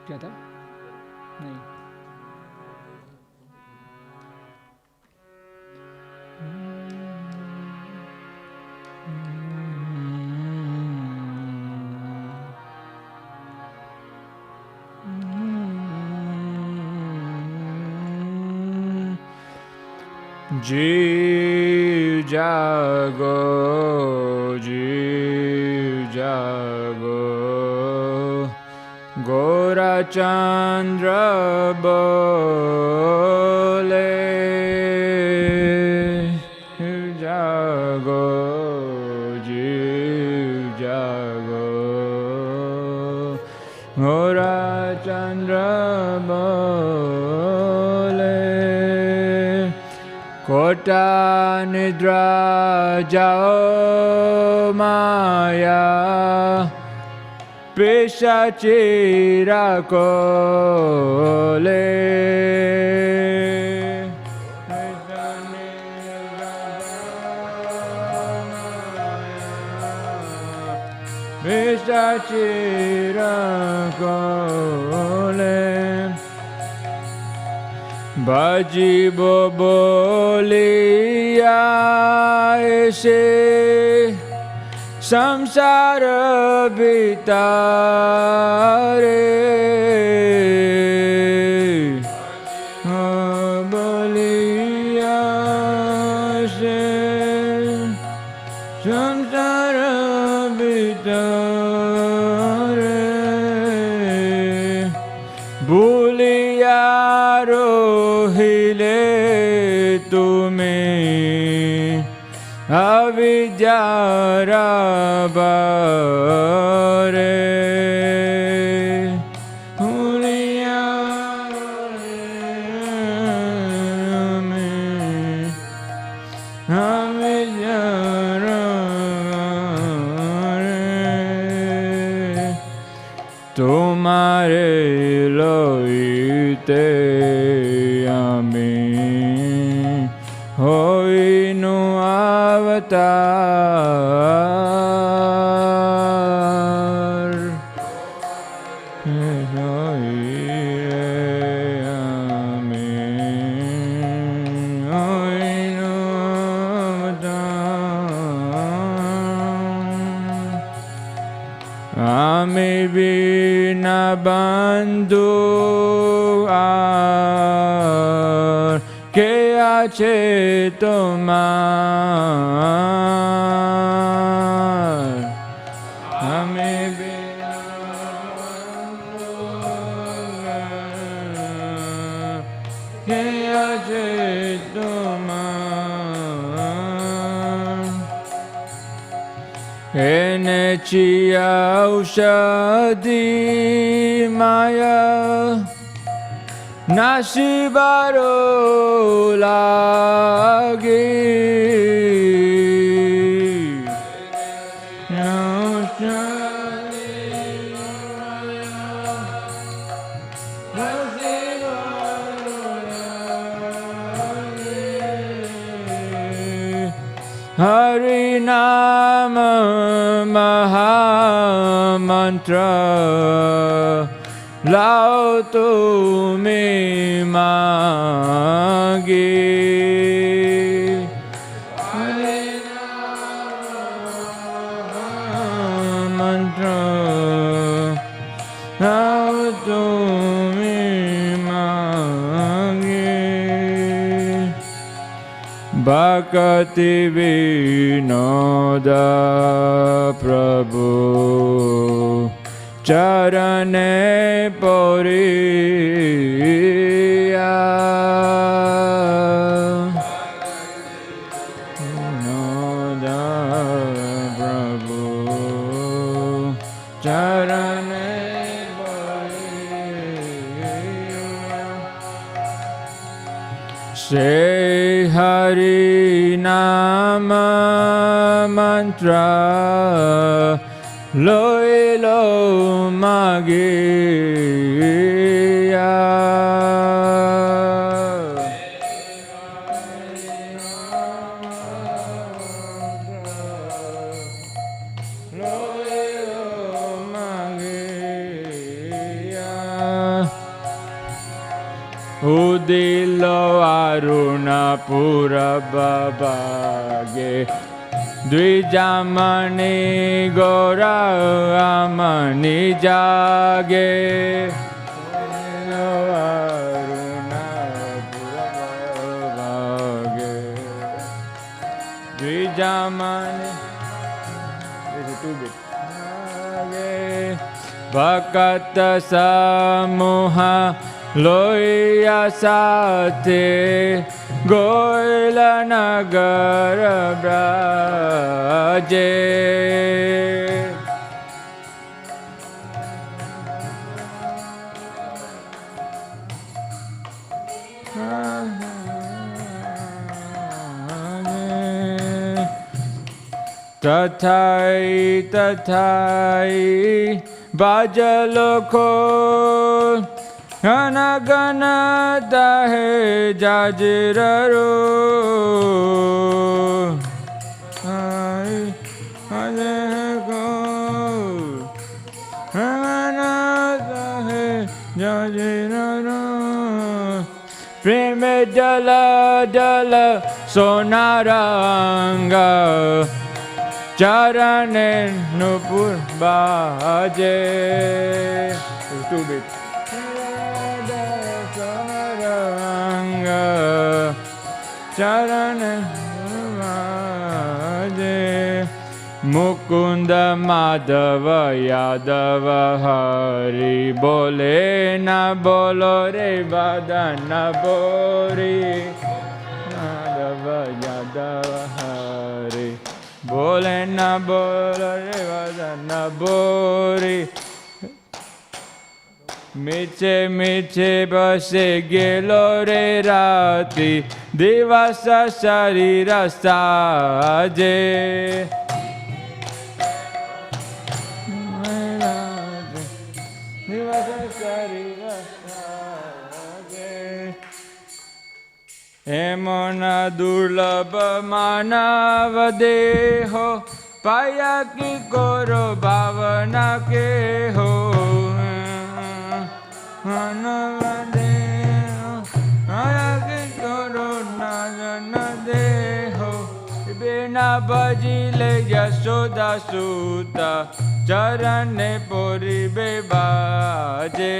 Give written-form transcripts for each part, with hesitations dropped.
क्या था? नहीं. Jiv jago, Gora Chandra bole, jago, jiv jago, Gora Chandra bole. Kota nidra jao maya, Pishachira kole. Pishachira kole. Bhaji boliya aise samsara bitare. Boliya aise samsara bitare. Boliya rohile tume avidya rabare. Boliya me avidya rabare. Tumhare loite hoinu avatar. Hoinu avatar. Ame vina bandhu ke ache tomar. Hame bina ke ache tomar. Ene chiya aushadhi maya Nasibaro lagi. Harinama Maha Mantra Lao tu me magi. Mantra Lao tu me magi. Bhaktivedanta Prabhu Charane poriya. Noda Prabhu Charane poriya. Say Hari Nama Mantra Loilo Magiya. Loilo Magiya. Udilo aruna puraba bhage Dvijamani gora amani jage Udilo aruna puraba bhage Dvijamani. This is 2 bit. Bhakata samuha loya sate goila nagara braje tathai tathai bajalokho Gana gana dahe jajiraro Hai hare go Gana dahe jajiraro Preme jala jala sonaranga Charane nupur baje 2 bit Charana Mukunda Madhava Yadava Hari Bole na bolo re badana bori Madhava Yadava Hari Bole na bolo re badana bori Miche miche base gelo re rati Divasa sharira saje Divasa sharira saje Emona durlabha manav deho Paya ki koro bhavana ke ho Anavade, Ayake Corona Deho, Bina Bajile Yasoda Suta, Charane Pori Bebaje,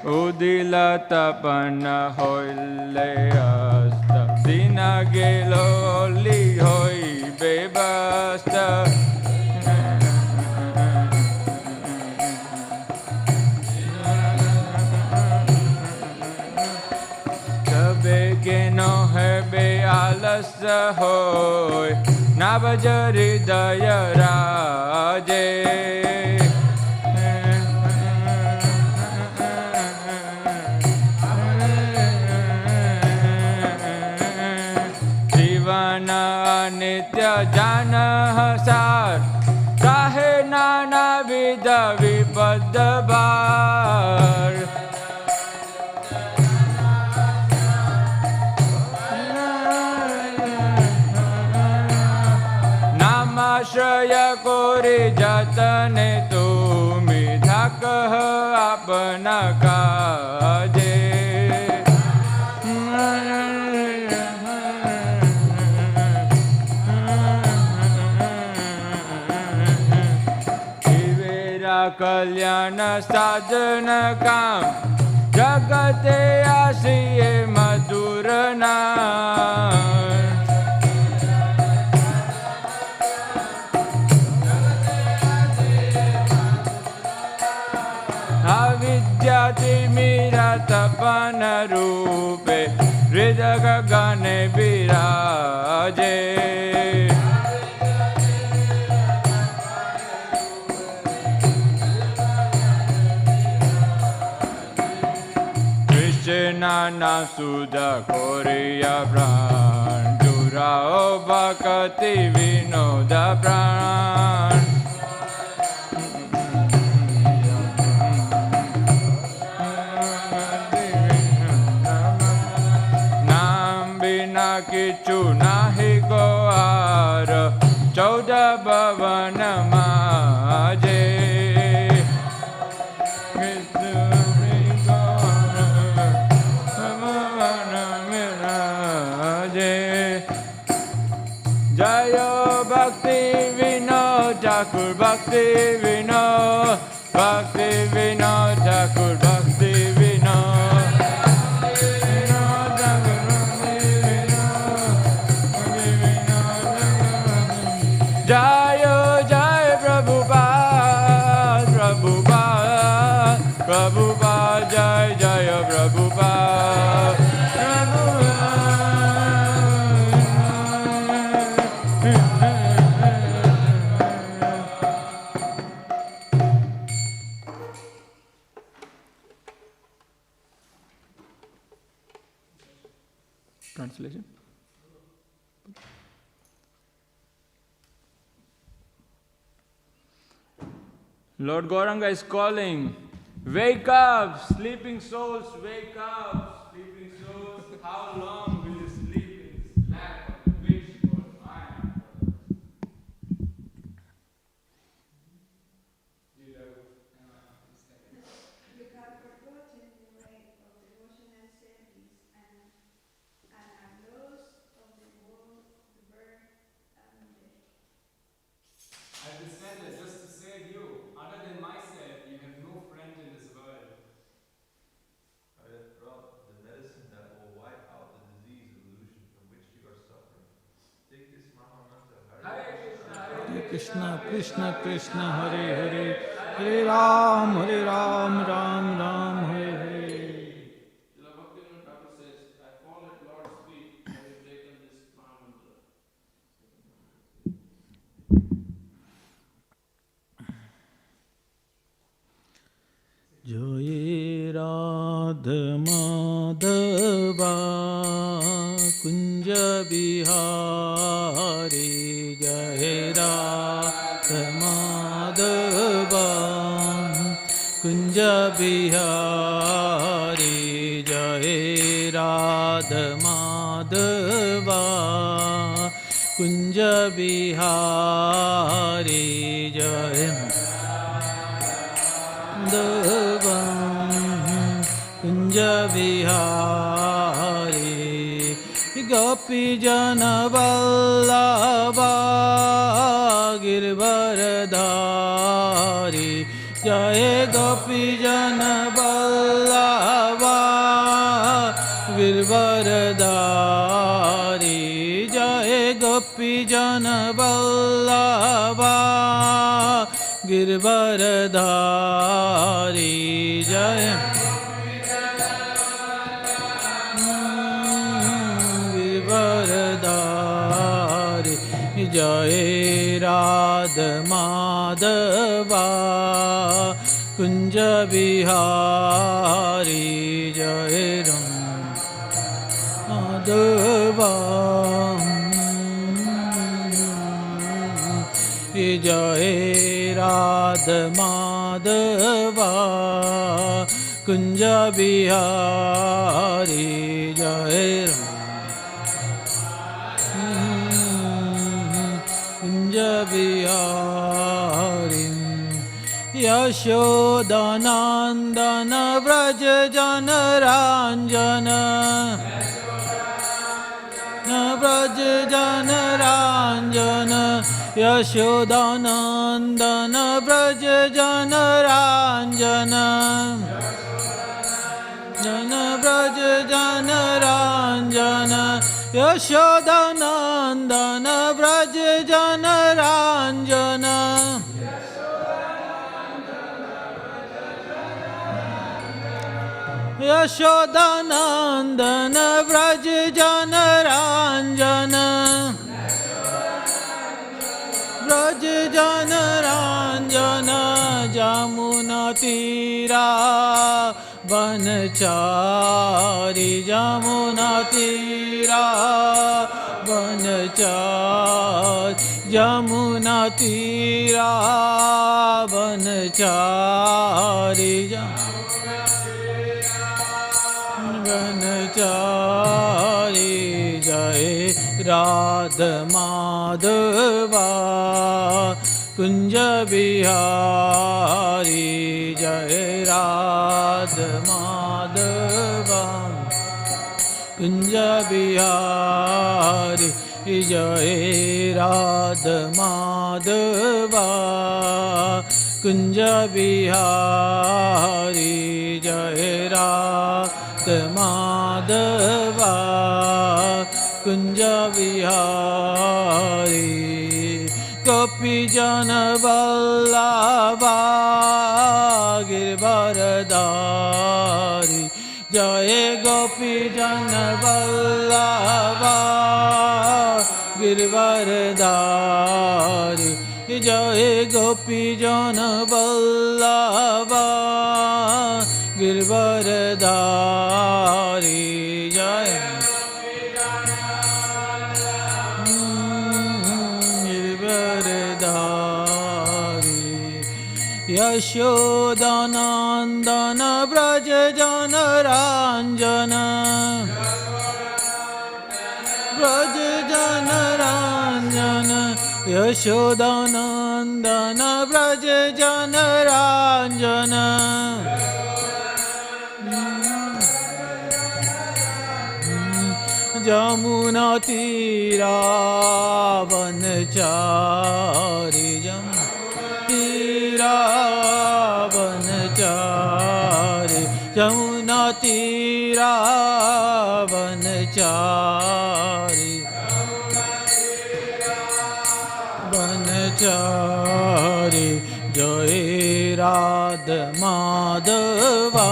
Udila Tapana Hoile Asta. Dina gelo li hoi bebasta Tabe ke no hebe alasa hoi Nabajari daya raje Nitya jana sar Kahe nana vida vipadabar Namashraya kori jatane tumi Dhakah apna kaje Kalyana sadhana kam Jagate asiye madhurana Avidyati miratapana rupe Hridaga gane viraje Nana Sudha Koriya Pran Durao Bhakati Vinoda Pran Nam Bina Kichu Nahi Goara Bauddha Bhavana Maje Jaya Bhaktivedanta Thakur Bhaktivedanta Bhaktivedanta Thakur Bhaktivedanta Jaya Jaya Prabhupada Prabhupada Prabhupada Jaya Jaya Prabhupada Translation. Lord Gauranga is calling, wake up, sleeping souls, wake up, sleeping souls. How long will you sleep in this lack of wish called Maya? You have forgotten the way of devotional service and are lost of the world, the birth and death. I've descended just to save you. Other than myself, you have no friend in this world. I have brought the medicine that will wipe out the disease illusion from which you are suffering. Take this Mahamantra, Hare Krishna, Krishna Krishna, Hare Hare, Hare Ram, Ram Ram, Hare Hare. Bhaktivedanta Thakur says, I fall at Lord's feet, I have taken this Mahamantra. Jaya Radha Madhava Kunja Bihari Jaya Radha Madhava Kunja Bihari Jaya Radha Madhava Kunja Bihari Jaya Kunja Vihari Gopi Jana Vallabha Girvaradhari Jaya Gopi Jana Vallabha Girvaradhari Jaya Gopi Jana Vallabha Girvaradhari Jaya Girvaradhari Jaya Radha Madhava Kunja Bihari Jaya Madhava Jaya Radha Madhava Kunja Bihari Jaya Kunja Bihari Yashodanandana Vraja Jana Ranjana Vraja Jana Ranjana Yashodanandana Vraja Jana Ranjana Jana Vraja Jana Ranjana Yashodanandana Vraja Jana Ranjana Yashodanandana Vraja Jana Ranjana Vraj Jana Ranjana Jamuna Tira Vanachari Jamuna Tira Vanachari Jamuna Tira Vanachari Vanachari Jai Radha Madhava Kunja Bihari Jaya Radha Madhava Kunja Bihari Jaya Radha Madhava Kunja Bihari Jaya Radha Madhava Kunja Bihari Gopi Jana Vallabha Girvaradari Jaya Gopi Jana Vallabha Girvaradari Jaya Gopi Jana Vallabha Girvaradari Jaya Yashodanandana Braja Jana Ranjana Braja Jana Ranjana Yashodanandana Braja Jana Ranjana Jamuna Tira Vanachari Vanachari Jamuna Tira Vanachari Vanachari Jaya Radha Madhava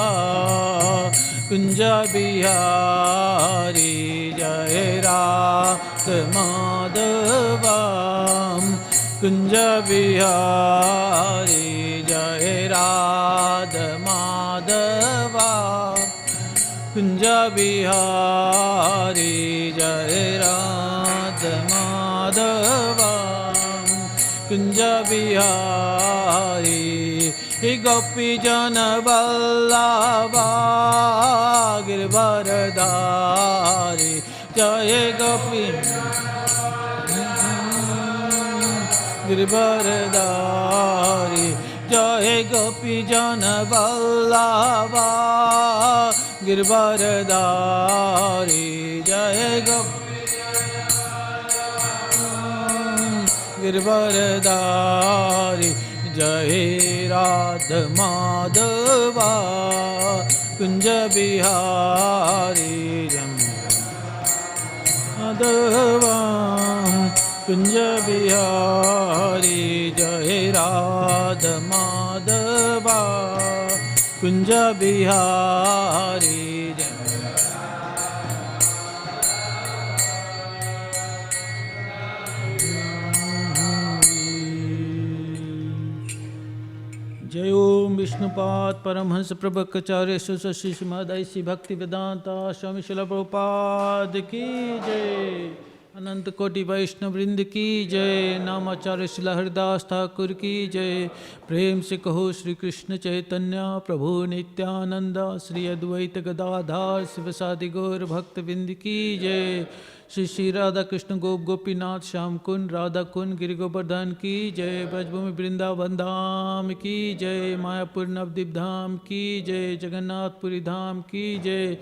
Kunja Bihari Jaya Radha Madhava Kunja Bihari Jaya Radha Madhava Kunja Bihari Jaya Radha Madhava Kunja Bihari Gopi Jana Vallabha Girvaradari Jaya Gopi Girvaradari Jaya Gopi Jana Vallabha Girvaradari Jaya Gopi Girvaradari Jaya Radha Madhava Kunja Bihari Madhava Kunja Bihari Jaya Radha Madhava Kunja Bihari Jai Om Vishnupad Paramhansa Prabhupada Śrīmad Bhaktivedanta Swami Śrīla Prabhupada Ki Jai अनंत कोटि वैष्णव वृंद की जय। नामाचार्य श्रीला हरिदास ठाकुर की जय। प्रेम से कहो श्री कृष्ण चैतन्य प्रभु नित्यानंद श्री अद्वैत गदाधार शिवसादि गौर भक्त वृंद की जय। श्री श्री राधा कृष्ण गोप गोपीनाथ श्याम कुंड राधा कुंड गिरि गोवर्धन की जय। ब्रजभूमि वृंदावन धाम की जय। मायापुर नवद्वीप धाम की जय। जगन्नाथपुरी धाम की जय।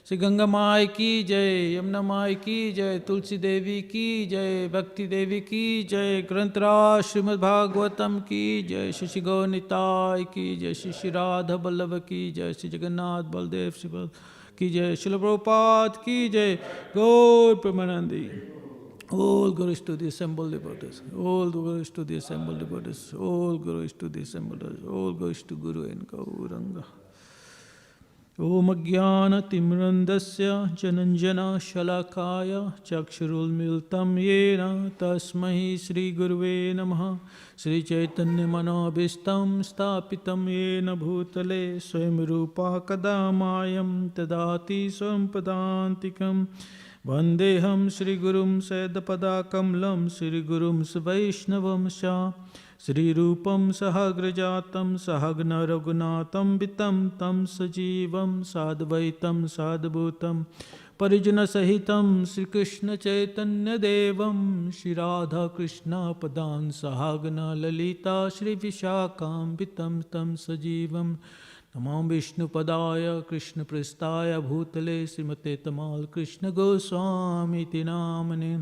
श्री गंगा माई की जय। यमुना माई की जय। तुलसी देवी की जय। भक्ति देवी की जय। ग्रंथराज श्रीमद् भागवतम की जय। श्री श्री गौर निताय की जय। श्री श्री राधा वल्लभ की जय। श्री जगन्नाथ बलदेव सुभद्रा की जय। श्रील प्रभुपाद की जय। गौर Premanandi. All glories to the assembled devotees. All glories to the assembled devotees. All glories to the assembled devotees. All glories to Guru and Gauranga. Om Ajnana-timrandasya Jananjana Shalakaya Chakshurulmiltam Yena Tasmahi Shri Guruve Namaha. Shri Chaitanya Manobhistam Stapitam Yena Bhutale Swayam Rupa Kadamayam Tadati Swam Padantikam Vandeham Shri Gurum Sedapadakamelam Shri Gurum Svaishnavam Sha Shri Rupam Sahagrajatam Sahagna Raghunatam Vitam Tam Sajivam Sadvaitam Sadbhutam परिजन सहितं श्रीकृष्ण चैतन्य देवं श्री राधा कृष्ण पदान् सहागना ललिता श्री विशाखान्वितं तं सजीवं नमो विष्णुपदाय कृष्ण पृष्ठाय भूतले श्रीमते तमाल कृष्ण गोस्वामीति नामने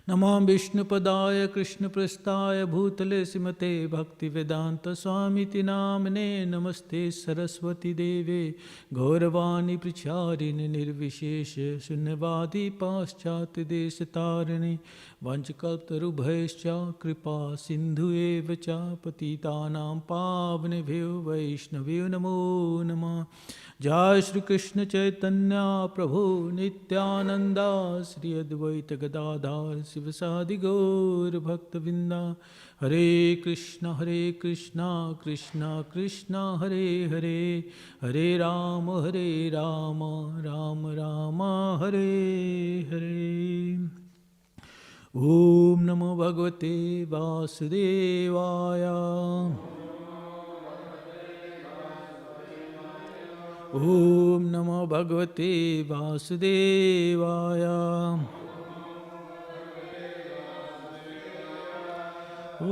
नमो विष्णुपदाय कृष्ण पृष्ठाय भूतले श्रीमते भक्तिवेदांत स्वामीति नामने नमस्ते सरस्वती देवे गौरवाणी प्रचारिणे निर्विशेष शून्यवादी पाश्चात्य देश तारिणे वंशकल्पतरुभ्यश्च कृपा सिंधु एव च पतितानां पावनेभ्यो वैष्णवेभ्यो नमो नमः। जय श्री कृष्ण चैतन्य प्रभु नित्यानंदा श्री अद्वैत गदाधर शिवसादि गौर भक्तवृंदा। हरे कृष्णा कृष्णा कृष्णा हरे हरे हरे राम राम राम हरे हरे। ओम नमो भगवते वासुदेवाय। ओम नमो भगवते वासुदेवाय।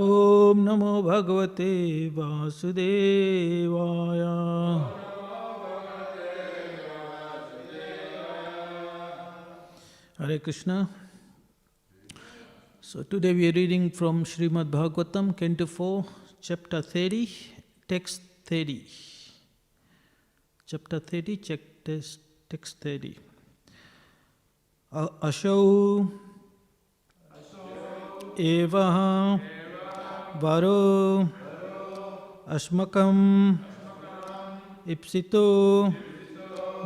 ओम नमो भगवते वासुदेवाय। Hare Krishna. So today we are reading from Śrīmad Bhāgavatam, Canto 4, Chapter 30, Text 30. Chapter 30, text 30. Ashau eva varo ashmakam ipsito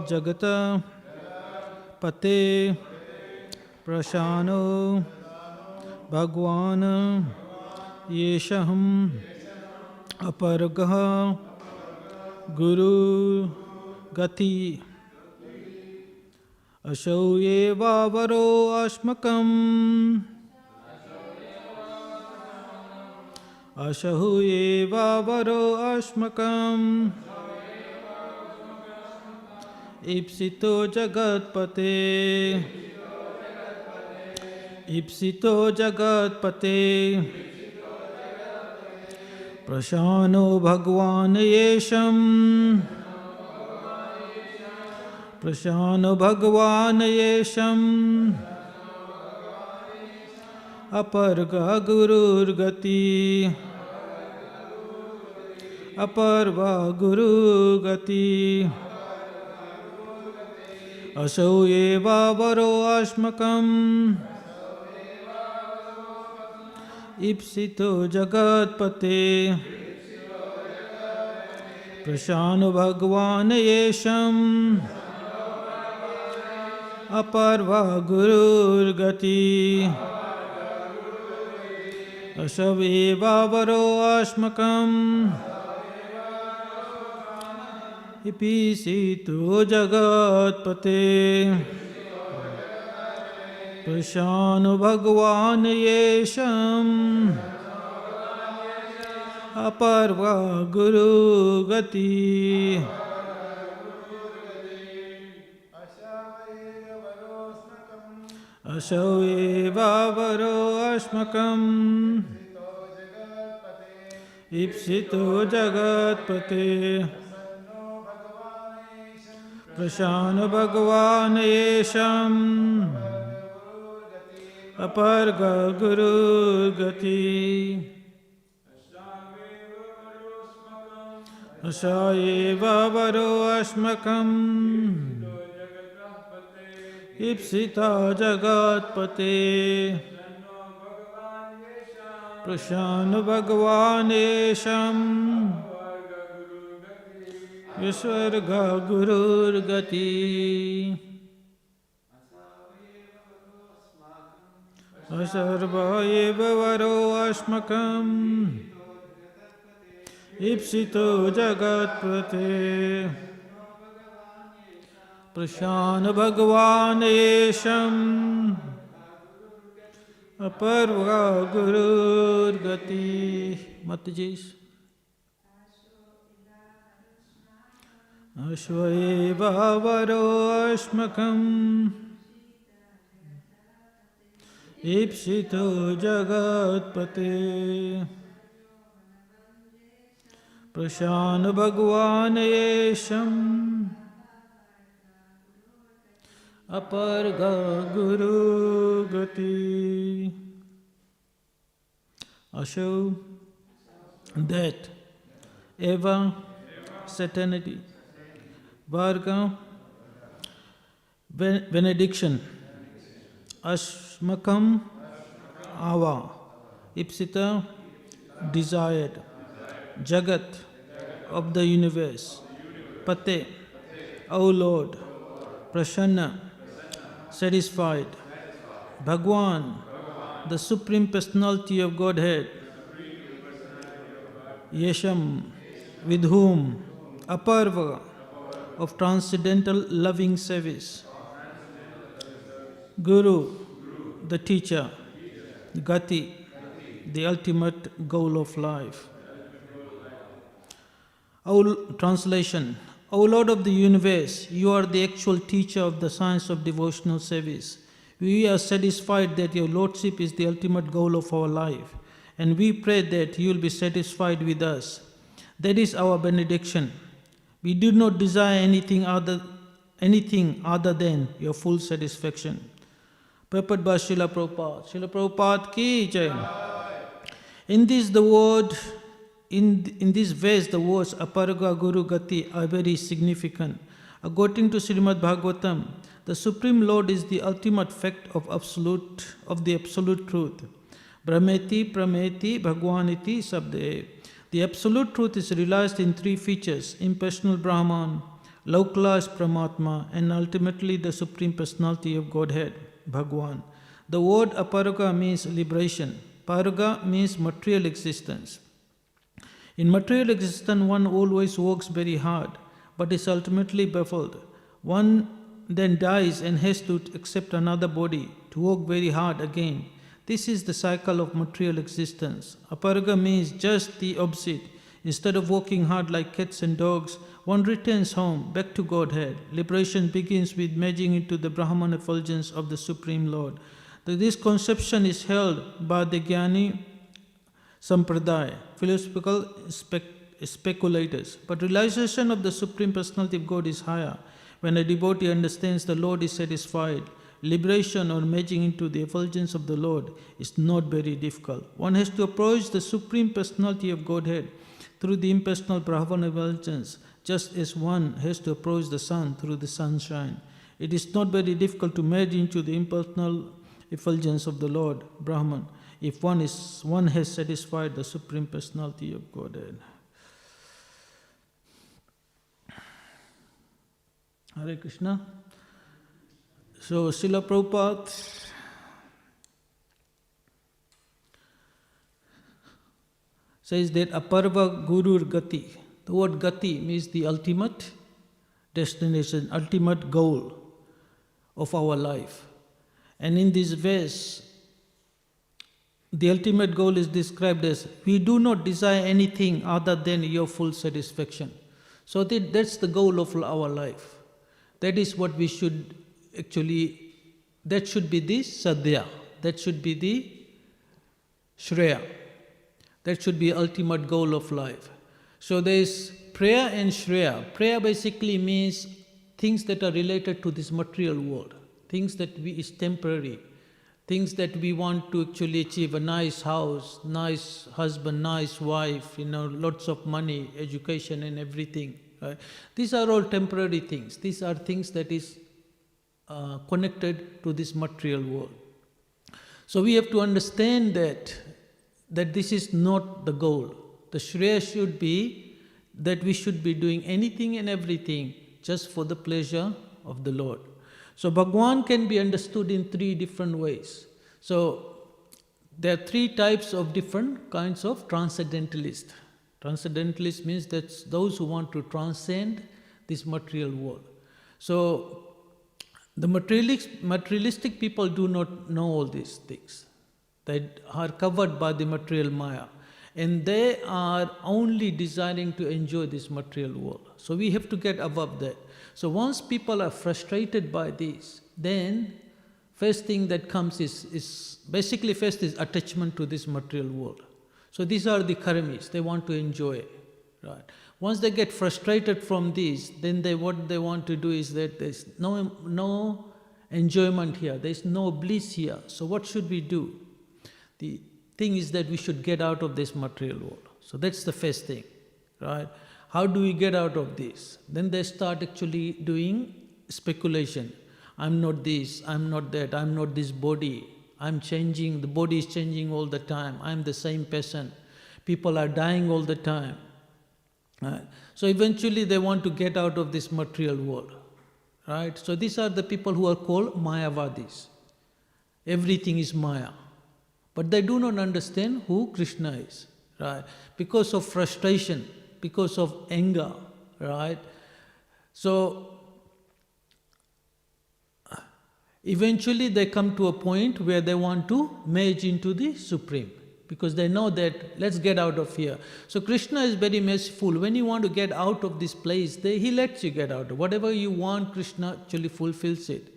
jagata pate prashano bhagwan yeshaham apargah guru gati ashau eva varo ashmakam ashau eva varo ashmakam ipsito jagatpate ipsito jagatpate prashano bhagwan yesham prashano bhagwan yesham aparga gurur gati aparva guru gati asau eva varo ashmakam ipsito jagatpate prashano bhagwan yesham aparva gurur gati asau eva varo ashmakam ipsito jagatpate prashano bhagwan yesham aparva guru gati asau eva varo ashmakam ipsito jagatpate prashano bhagwan yesham aparga guru gati asau eva varo ashmakam ipsita jagatpate prashano bhagwan yesham visvarga gurur gati asarva eva varo ashmakam ipsito jagatpate prashano bhagwan yesham aparva gurur gati. Mataji. Ashvaevavaro ashmakam ipsito jagatpate prashana bhagwan yesham aparga guru gati. Asho, that, eva, certainty, varga, benediction, ashmakam, ava, ipsita, desired, jagat, of the universe, pate, O Lord, prasanna, satisfied, Bhagwan, the Supreme Personality of Godhead, Yesham, with whom, Aparva, of transcendental loving service, Guru, the teacher, Gati, the ultimate goal of life. Translation. O Lord of the universe, you are the actual teacher of the science of devotional service. We are satisfied that your Lordship is the ultimate goal of our life, and we pray that you will be satisfied with us. That is our benediction. We do not desire anything other than your full satisfaction. Purport by Srila Prabhupada. Srila Prabhupada ki Jaya. In this verse, the words Aparga Guru Gati are very significant. According to Śrīmad Bhāgavatam, the Supreme Lord is the ultimate fact of the absolute truth. Brahmeti Prameti Bhagwaniti Sabde. The absolute truth is realized in three features: impersonal Brahman, localized Paramatma, and ultimately the Supreme Personality of Godhead, Bhagwan. The word Aparga means liberation. Parga means material existence. In material existence, one always works very hard, but is ultimately baffled. One then dies and has to accept another body to work very hard again. This is the cycle of material existence. Aparga means just the opposite. Instead of working hard like cats and dogs, one returns home, back to Godhead. Liberation begins with merging into the Brahman effulgence of the Supreme Lord. This conception is held by the Jnani Sampradaya, philosophical speculators. But realization of the Supreme Personality of God is higher. When a devotee understands the Lord is satisfied, liberation or merging into the effulgence of the Lord is not very difficult. One has to approach the Supreme Personality of Godhead through the impersonal Brahman effulgence, just as one has to approach the sun through the sunshine. It is not very difficult to merge into the impersonal effulgence of the Lord, Brahman, if one has satisfied the Supreme Personality of Godhead. Hare Krishna. So Srila Prabhupada says that Aparva Gurur Gati. The word Gati means the ultimate destination, ultimate goal of our life. And in this verse, the ultimate goal is described as, we do not desire anything other than your full satisfaction. So that's the goal of our life. That is what we should actually, that should be the sadhya, that should be the shreya, that should be ultimate goal of life. So there is prayer and shreya. Prayer basically means things that are related to this material world, things that is temporary, things that we want to actually achieve: a nice house, nice husband, nice wife, lots of money, education and everything. Right? These are all temporary things. These are things that is connected to this material world. So we have to understand that this is not the goal. The shreya should be that we should be doing anything and everything just for the pleasure of the Lord. So Bhagwan can be understood in three different ways. So there are three types of different kinds of transcendentalists. Transcendentalists means that's those who want to transcend this material world. So the materialistic people do not know all these things. They are covered by the material maya. And they are only desiring to enjoy this material world. So we have to get above that. So once people are frustrated by this, then first thing that comes is basically first is attachment to this material world. So these are the karmis, they want to enjoy, right? Once they get frustrated from this, then what they want to do is that there's no enjoyment here, there's no bliss here. So what should we do? The thing is that we should get out of this material world. So that's the first thing, right? How do we get out of this? Then they start actually doing speculation. I'm not this, I'm not that, I'm not this body. I'm changing, the body is changing all the time. I'm the same person. People are dying all the time. Right? So eventually they want to get out of this material world. Right? So these are the people who are called Mayavadis. Everything is Maya. But they do not understand who Krishna is. Right? Because of frustration, because of anger. Right? So eventually they come to a point where they want to merge into the Supreme, because they know that let's get out of here. So Krishna is very merciful. When you want to get out of this place, he lets you get out. Whatever you want, Krishna actually fulfills it.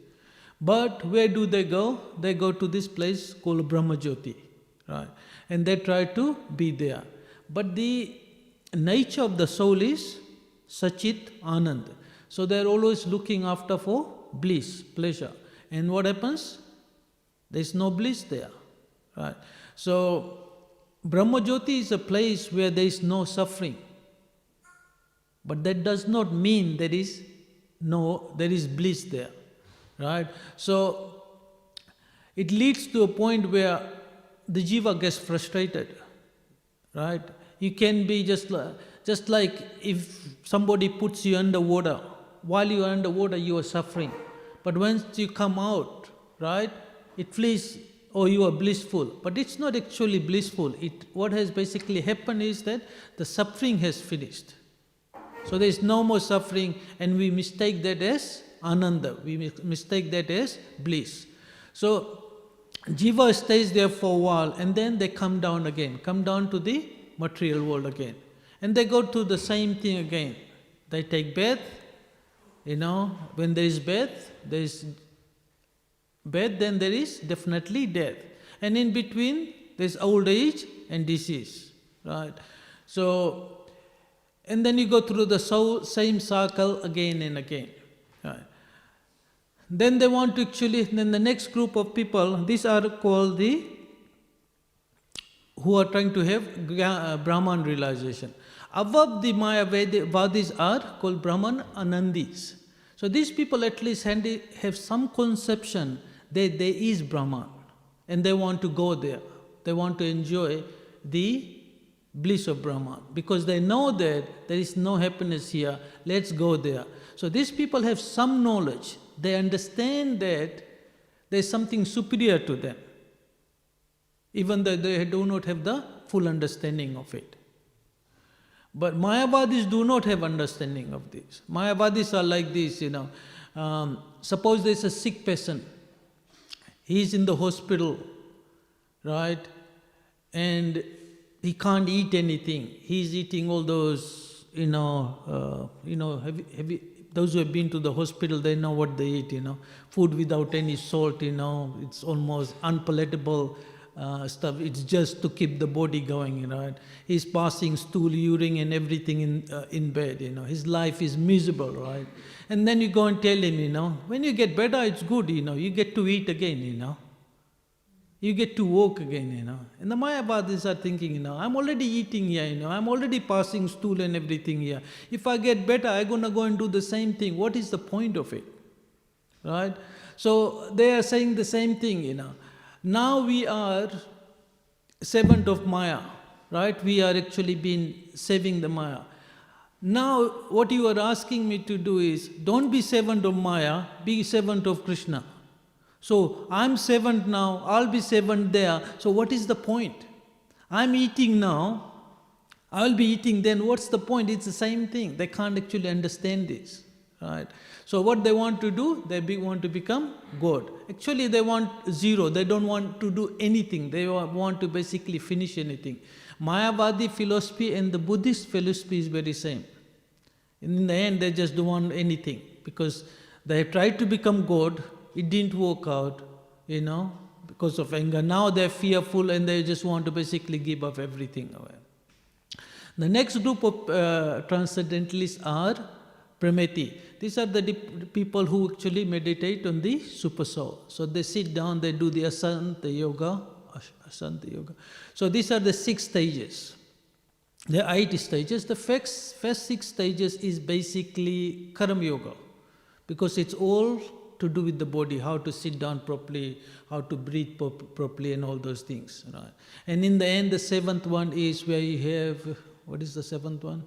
But where do they go? They go to this place called Brahmajyoti, right? And they try to be there. But the nature of the soul is Sachit Anand. So they are always looking after for bliss, pleasure. And what happens? There is no bliss there. Right? So, Brahmajyoti is a place where there is no suffering. But that does not mean there is bliss there. Right? So, it leads to a point where the jiva gets frustrated. Right? You can be just like if somebody puts you under water. While you are under water, you are suffering. But once you come out, right, it feels, oh, you are blissful. But it's not actually blissful. What has basically happened is that the suffering has finished. So there is no more suffering, and we mistake that as ananda. We mistake that as bliss. So jiva stays there for a while, and then they come down again, come down to the material world again. And they go to the same thing again. They take bath. When there is birth, then there is definitely death. And in between, there is old age and disease, right? So, and then you go through the same cycle again and again, right? Then they want to then the next group of people, these are called who are trying to have Brahman realization. Above the Mayavadis are called Brahman Anandis. So these people at least have some conception that there is Brahman, and they want to go there. They want to enjoy the bliss of Brahman because they know that there is no happiness here. Let's go there. So these people have some knowledge. They understand that there is something superior to them, even though they do not have the full understanding of it. But Mayavadis do not have understanding of this. Mayavadis are like this, suppose there is a sick person. He is in the hospital, right? And he can't eat anything. He is eating all those, those who have been to the hospital, they know what they eat, Food without any salt, it's almost unpalatable. Stuff. It's just to keep the body going, right? He's passing stool, urine and everything in bed, His life is miserable, right? And then you go and tell him, when you get better, it's good, you get to eat again, You get to walk again, And the Mayavadis are thinking, I'm already eating here, I'm already passing stool and everything here. If I get better, I'm going to go and do the same thing. What is the point of it? Right? So they are saying the same thing, Now we are servant of Maya, right? We are actually been saving the Maya. Now what you are asking me to do is, don't be servant of Maya, be servant of Krishna. So I'm servant now, I'll be servant there. So what is the point? I'm eating now, I'll be eating then. What's the point? It's the same thing. They can't actually understand this, Right? So what they want to do, want to become God. Actually they want zero, they don't want to do anything, they want to basically finish anything. Mayavadi philosophy and the Buddhist philosophy is very same. In the end they just don't want anything, because they have tried to become God, it didn't work out, because of anger. Now they're fearful and they just want to basically give up everything away. The next group of transcendentalists are Prameti. These are the people who actually meditate on the super soul. So they sit down, they do the Asanta Yoga. So these are the 6 stages. There are 8 stages. The first 6 stages is basically Karma Yoga, because it's all to do with the body, how to sit down properly, how to breathe properly and all those things. Right? And in the end, the 7th one is where you have, what is the 7th one?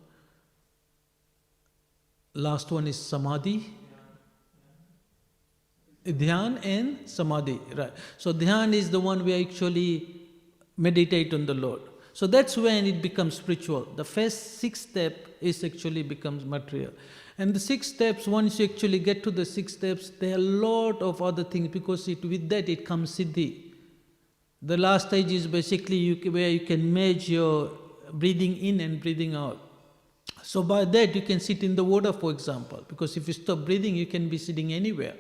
Last one is Samadhi. Dhyan and Samadhi, right. So Dhyan is the one where you actually meditate on the Lord. So that's when it becomes spiritual. The first 6 step is actually becomes material. And the 6 steps, once you actually get to the 6 steps, there are a lot of other things, because with that it comes Siddhi. The last stage is basically where you can merge your breathing in and breathing out. So by that you can sit in the water, for example, because if you stop breathing, you can be sitting anywhere.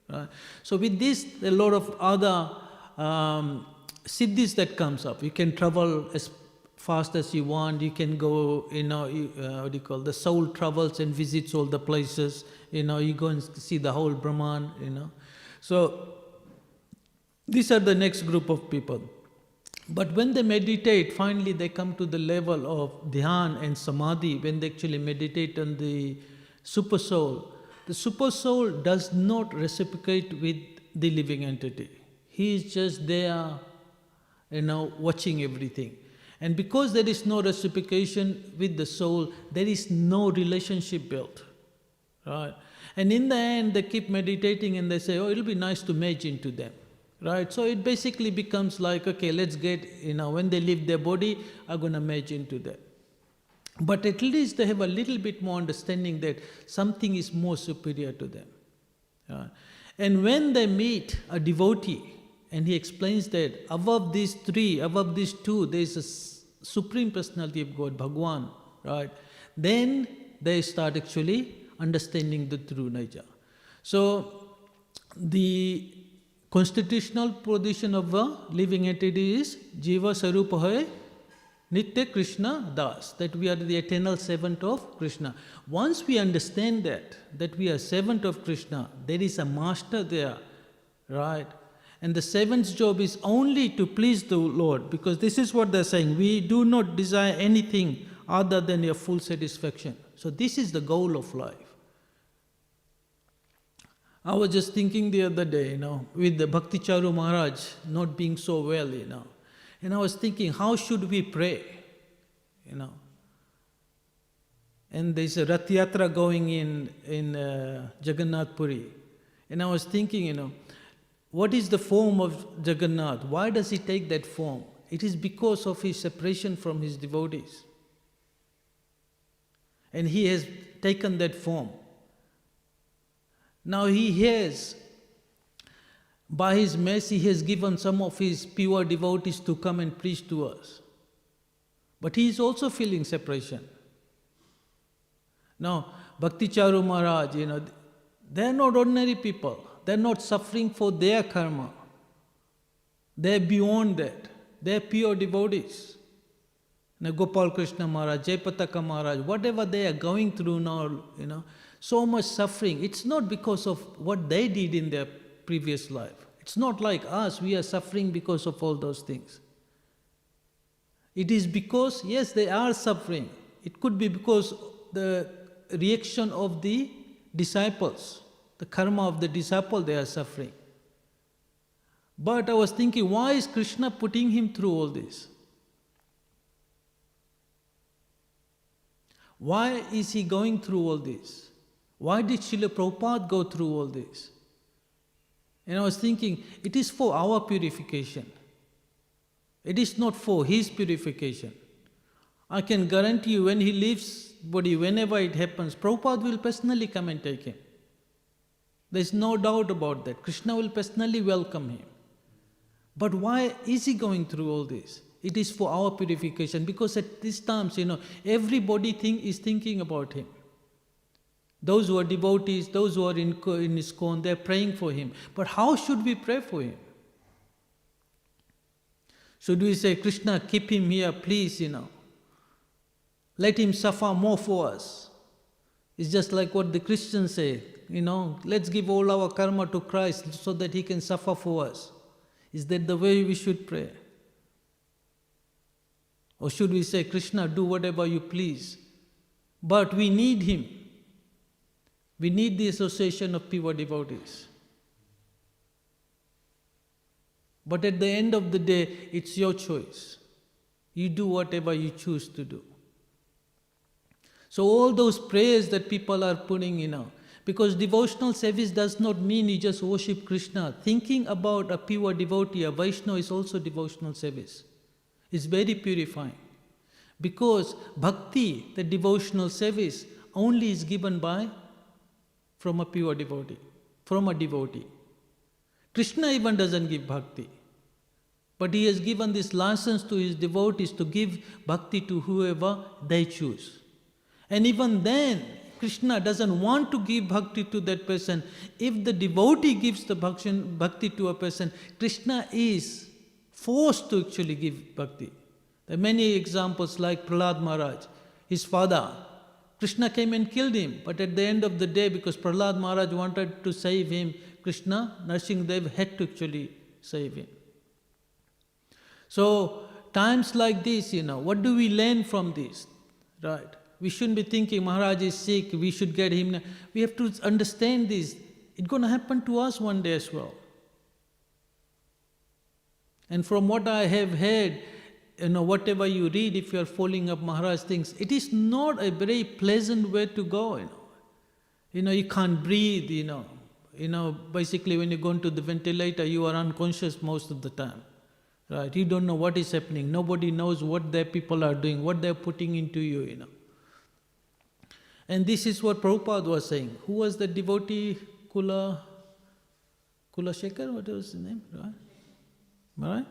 Right? So with this, a lot of other siddhis that comes up. You can travel as fast as you want. You can go, the soul travels and visits all the places. You go and see the whole Brahman. So these are the next group of people. But when they meditate, finally they come to the level of Dhyan and Samadhi, when they actually meditate on the super soul. The super soul does not reciprocate with the living entity. He is just there, watching everything. And because there is no reciprocation with the soul, there is no relationship built. Right? And in the end, they keep meditating and they say, oh, it'll be nice to merge into them. Right? So it basically becomes like, okay, let's get, when they leave their body, I'm going to merge into that. But at least they have a little bit more understanding that something is more superior to them. Right? And when they meet a devotee, and he explains that above these 3, above these 2, there is a Supreme Personality of God, Bhagwan, right? Then they start actually understanding the true nature. So the constitutional position of a living entity is Jiva Sarupa Hai Nitya Krishna Das, that we are the eternal servant of Krishna. Once we understand that we are servant of Krishna, there is a master there, right? And the servant's job is only to please the Lord, because this is what they're saying. We do not desire anything other than your full satisfaction. So this is the goal of life. I was just thinking the other day, with the Bhakticharu Maharaj not being so well, and I was thinking, how should we pray, And there's a Rath Yatra going in Jagannath Puri. And I was thinking, what is the form of Jagannath? Why does he take that form? It is because of his separation from his devotees. And he has taken that form. Now he has, by his mercy, he has given some of his pure devotees to come and preach to us. But he is also feeling separation. Now, Bhakticharu Maharaj, they are not ordinary people. They are not suffering for their karma. They are beyond that. They are pure devotees. Now, Gopal Krishna Maharaj, Jayapataka Maharaj, whatever they are going through now, so much suffering. It's not because of what they did in their previous life. It's not like us, we are suffering because of all those things. It is because, yes, they are suffering. It could be because the reaction of the disciples, the karma of the disciple, they are suffering. But I was thinking, why is Krishna putting him through all this? Why is he going through all this? Why did Srila Prabhupada go through all this? And I was thinking, it is for our purification. It is not for his purification. I can guarantee you when he leaves body, whenever it happens, Prabhupada will personally come and take him. There is no doubt about that. Krishna will personally welcome him. But why is he going through all this? It is for our purification, because at these times, everybody is thinking about him. Those who are devotees, those who are in ISKCON, they are praying for him. But how should we pray for him? Should we say, Krishna, keep him here, please, let him suffer more for us? It's just like what the Christians say, let's give all our karma to Christ so that he can suffer for us. Is that the way we should pray? Or should we say, Krishna, do whatever you please? But we need him. We need the association of pure devotees. But at the end of the day, it's your choice. You do whatever you choose to do. So all those prayers that people are putting, because devotional service does not mean you just worship Krishna. Thinking about a pure devotee, a Vaishnava, is also devotional service. It's very purifying. Because bhakti, the devotional service, only is given from a pure devotee, from a devotee. Krishna even doesn't give bhakti. But he has given this license to his devotees to give bhakti to whoever they choose. And even then, Krishna doesn't want to give bhakti to that person. If the devotee gives the bhakti to a person, Krishna is forced to actually give bhakti. There are many examples like Prahlad Maharaj, his father. Krishna came and killed him, but at the end of the day, because Prahlad Maharaj wanted to save him, Krishna, Nrsimhadev, had to actually save him. So, times like this, what do we learn from this? Right? We shouldn't be thinking Maharaj is sick, we should get him. We have to understand this. It's going to happen to us one day as well. And from what I have heard, whatever you read, if you are following up Maharaj things, it is not a very pleasant way to go, you can't breathe, basically when you go into the ventilator, you are unconscious most of the time, right? You don't know what is happening. Nobody knows what their people are doing, what they are putting into you, And this is what Prabhupada was saying. Who was the devotee? Kula Shekhar, what was his name? Right?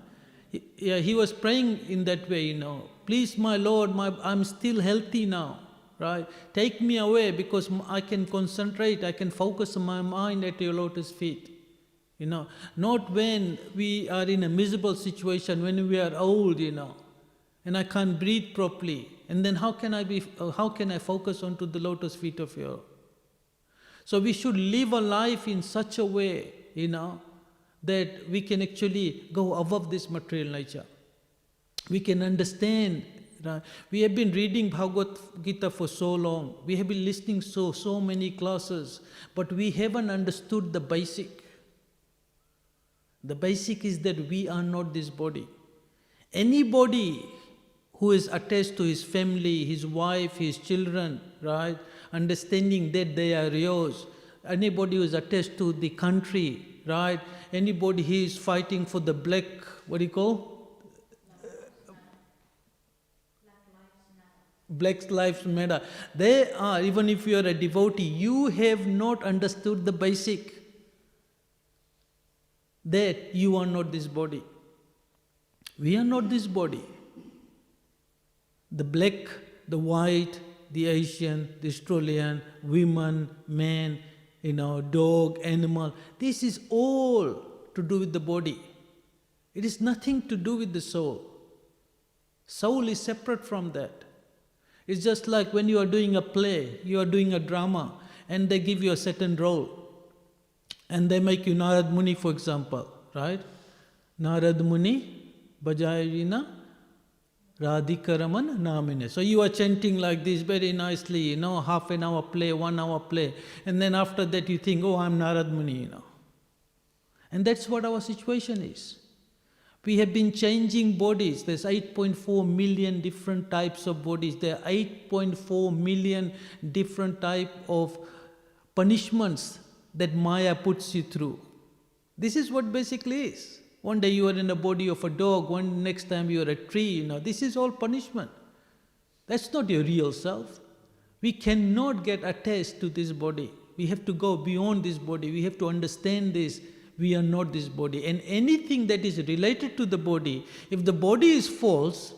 He was praying in that way, Please, my Lord, I'm still healthy now, right? Take me away because I can concentrate, I can focus my mind at your lotus feet. Not when we are in a miserable situation, when we are old, and I can't breathe properly. And then how can I focus onto the lotus feet of your? So we should live a life in such a way, that we can actually go above this material nature. We can understand. Right? We have been reading Bhagavad Gita for so long. We have been listening so many classes, but we haven't understood the basic. The basic is that we are not this body. Anybody who is attached to his family, his wife, his children, right? Understanding that they are yours. Anybody who is attached to the country, right? Anybody who is fighting for the black, Black Lives Matter. They are, even if you are a devotee, you have not understood the basic. That you are not this body. We are not this body. The black, the white, the Asian, the Australian, women, men, dog, animal. This is all to do with the body. It is nothing to do with the soul. Soul is separate from that. It's just like when you are doing a play, you are doing a drama, and they give you a certain role. And they make you Narad Muni, for example, right? Narad Muni, Bajayina, Radhikaraman Namine. So you are chanting like this very nicely, half an hour play, 1 hour play. And then after that you think, I'm Narad Muni, And that's what our situation is. We have been changing bodies. There's 8.4 million different types of bodies. There are 8.4 million different type of punishments that Maya puts you through. This is what basically is. One day you are in the body of a dog, next time you are a tree, This is all punishment. That's not your real self. We cannot get attached to this body. We have to go beyond this body. We have to understand this. We are not this body. And anything that is related to the body, if the body is false,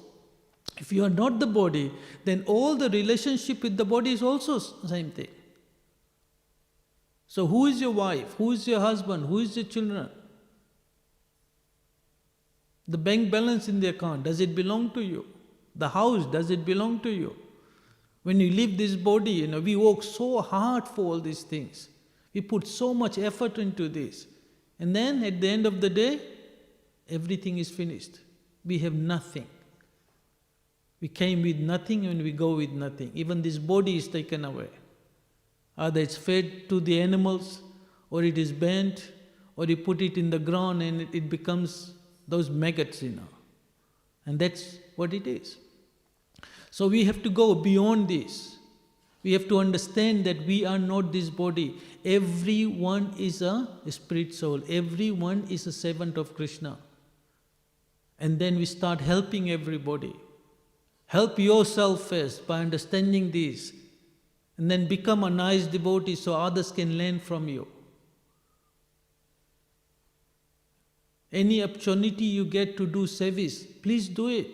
if you are not the body, then all the relationship with the body is also same thing. So who is your wife? Who is your husband? Who is your children? The bank balance in the account, does it belong to you? The house, does it belong to you? When you leave this body, we work so hard for all these things. We put so much effort into this. And then at the end of the day, everything is finished. We have nothing. We came with nothing and we go with nothing. Even this body is taken away. Either it's fed to the animals, or it is burnt, or you put it in the ground and it becomes those maggots, And that's what it is. So we have to go beyond this. We have to understand that we are not this body. Everyone is a spirit soul. Everyone is a servant of Krishna. And then we start helping everybody. Help yourself first by understanding this. And then become a nice devotee so others can learn from you. Any opportunity you get to do service, please do it.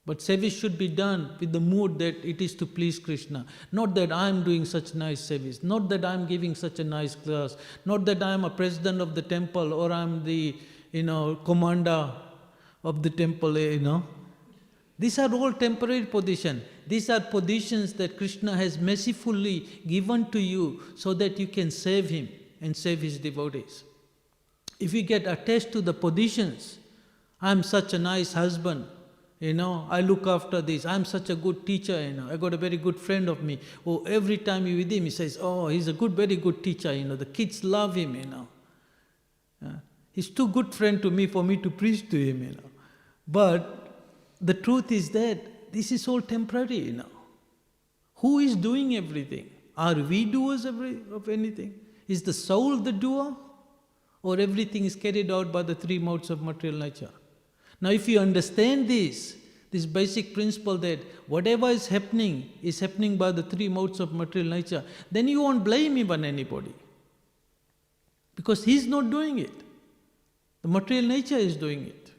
But service should be done with the mood that it is to please Krishna. Not that I am doing such nice service, not that I am giving such a nice class, not that I am a president of the temple or I am the, commander of the temple, These are all temporary positions. These are positions that Krishna has mercifully given to you so that you can serve Him and serve His devotees. If you get attached to the positions, I am such a nice husband, I look after this, I am such a good teacher, I got a very good friend of me. Oh, every time you're with him, he says, oh, he's a very good teacher, the kids love him, He's too good friend to me for me to preach to him, But the truth is that this is all temporary, Who is doing everything? Are we doers of anything? Is the soul the doer? Or everything is carried out by the three modes of material nature? Now if you understand this basic principle that whatever is happening by the three modes of material nature, then you won't blame even anybody. Because he's not doing it. The material nature is doing it.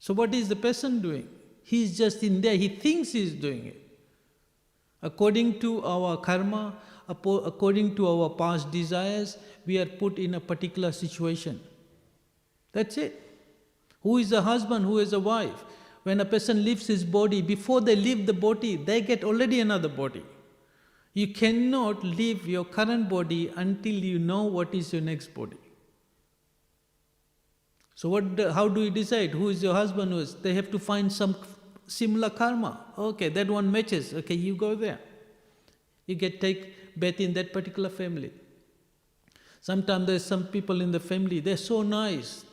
So what is the person doing? He's just in there, he thinks he's doing it. According to our karma, according to our past desires, we are put in a particular situation. That's it. Who is a husband, who is a wife? When a person leaves his body, before they leave the body, they get already another body. You cannot leave your current body until you know what is your next body. So how do you decide who is your husband, who is? They have to find some similar karma. Okay, that one matches. Okay, you go there. You take birth in that particular family. Sometimes there's some people in the family, they're so nice.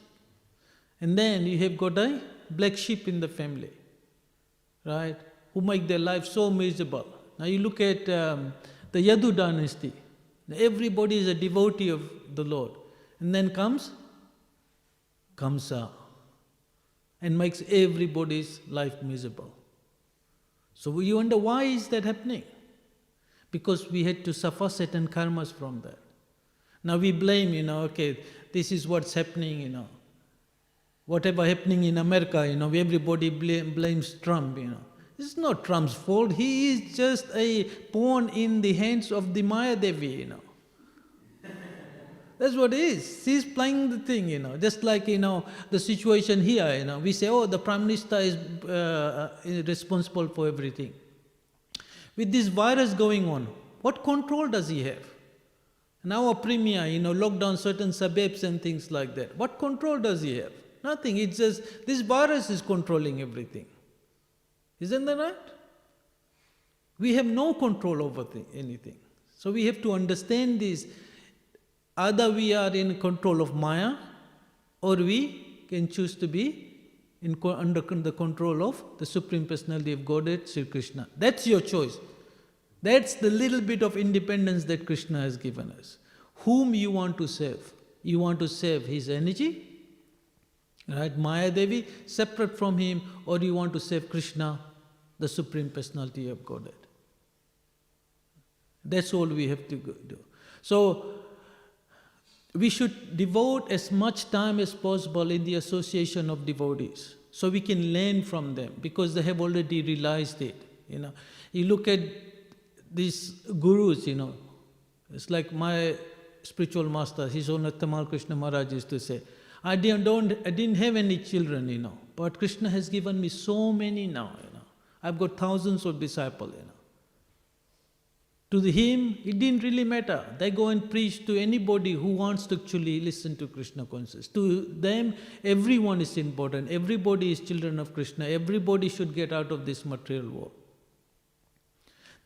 And then you have got a black sheep in the family, right? Who make their life so miserable. Now you look at the Yadu dynasty. Everybody is a devotee of the Lord. And then comes Kamsa and makes everybody's life miserable. So you wonder, why is that happening? Because we had to suffer certain karmas from that. Now we blame, okay, this is what's happening, Whatever happening in America, everybody blames Trump, It's not Trump's fault. He is just a pawn in the hands of the Maya Devi, That's what it is. She's playing the thing, Just like, the situation here, We say, oh, the Prime Minister is responsible for everything. With this virus going on, what control does he have? Now a premier, lock down certain suburbs and things like that. What control does he have? Nothing. It's just this virus is controlling everything. Isn't that right? We have no control over anything. So we have to understand this. Either we are in control of Maya, or we can choose to be under the control of the Supreme Personality of Godhead, Sri Krishna. That's your choice. That's the little bit of independence that Krishna has given us. Whom you want to serve? You want to serve his energy, right? Maya Devi, separate from him, or you want to serve Krishna the Supreme Personality of Godhead. That's all we have to do. So, we should devote as much time as possible in the association of devotees, so we can learn from them, because they have already realized it. You look at these gurus, it's like my spiritual master, his own Tamal Krishna Maharaj used to say, I didn't have any children, but Krishna has given me so many now, I've got thousands of disciples, To him, it didn't really matter. They go and preach to anybody who wants to actually listen to Krishna consciousness. To them, everyone is important. Everybody is children of Krishna. Everybody should get out of this material world.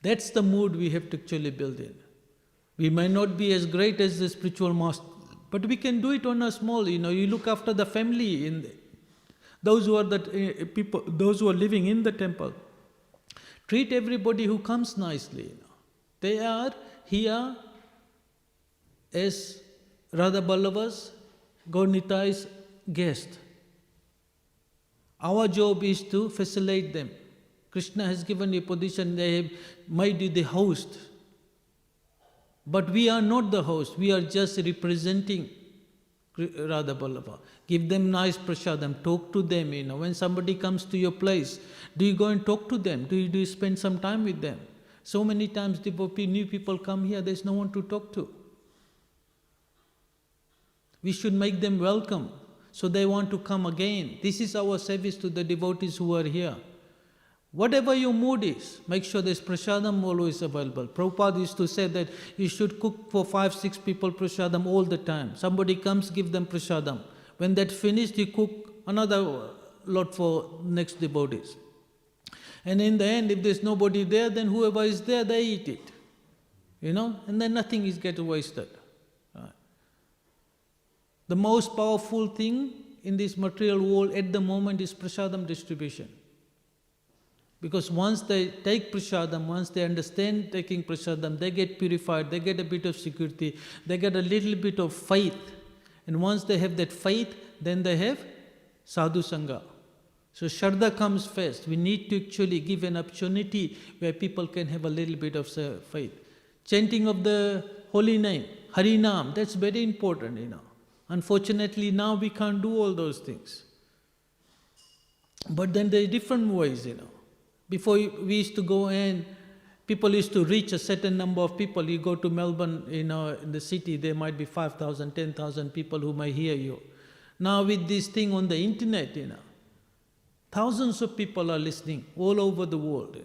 That's the mood we have to actually build in. We might not be as great as the spiritual master, but we can do it on a small, you look after the family, those who are people, those who are living in the temple. Treat everybody who comes nicely, They are here as Radha Ballava's, Gaur-Nitai's guest. Our job is to facilitate them. Krishna has given you position, they have made you the host. But we are not the host, we are just representing Radha Ballava. Give them nice prasadam, talk to them, When somebody comes to your place, do you go and talk to them? Do you spend some time with them? So many times new people come here, there's no one to talk to. We should make them welcome, so they want to come again. This is our service to the devotees who are here. Whatever your mood is, make sure there's prasadam always available. Prabhupada used to say that you should cook for 5-6 people prasadam all the time. Somebody comes, give them prasadam. When that's finished, you cook another lot for next devotees. And in the end, if there's nobody there, then whoever is there, they eat it. And then nothing is get wasted. Right. The most powerful thing in this material world at the moment is prasadam distribution. Because once they take prasadam, once they understand taking prasadam, they get purified, they get a bit of security, they get a little bit of faith. And once they have that faith, then they have sadhu sangha. So Shraddha comes first. We need to actually give an opportunity where people can have a little bit of faith. Chanting of the holy name, Harinam, that's very important, Unfortunately, now we can't do all those things. But then there are different ways, Before we used to go and people used to reach a certain number of people. You go to Melbourne, in the city, there might be 5,000, 10,000 people who might hear you. Now with this thing on the internet, thousands of people are listening all over the world,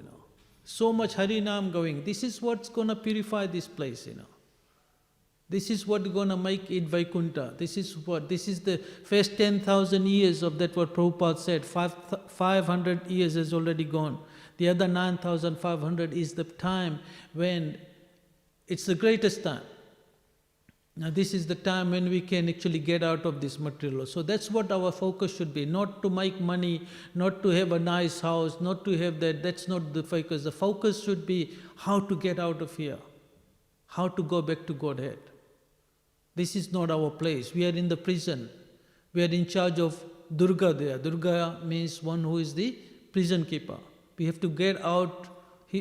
So much Harinam going. This is what's going to purify this place, This is what's going to make it Vaikuntha. This is the first 10,000 years of that what Prabhupada said. 500 years has already gone. The other 9,500 is the time when it's the greatest time. Now this is the time when we can actually get out of this material. So that's what our focus should be. Not to make money, not to have a nice house, not to have that. That's not the focus. The focus should be how to get out of here. How to go back to Godhead. This is not our place. We are in the prison. We are in charge of Durga there. Durga means one who is the prison keeper. We have to get out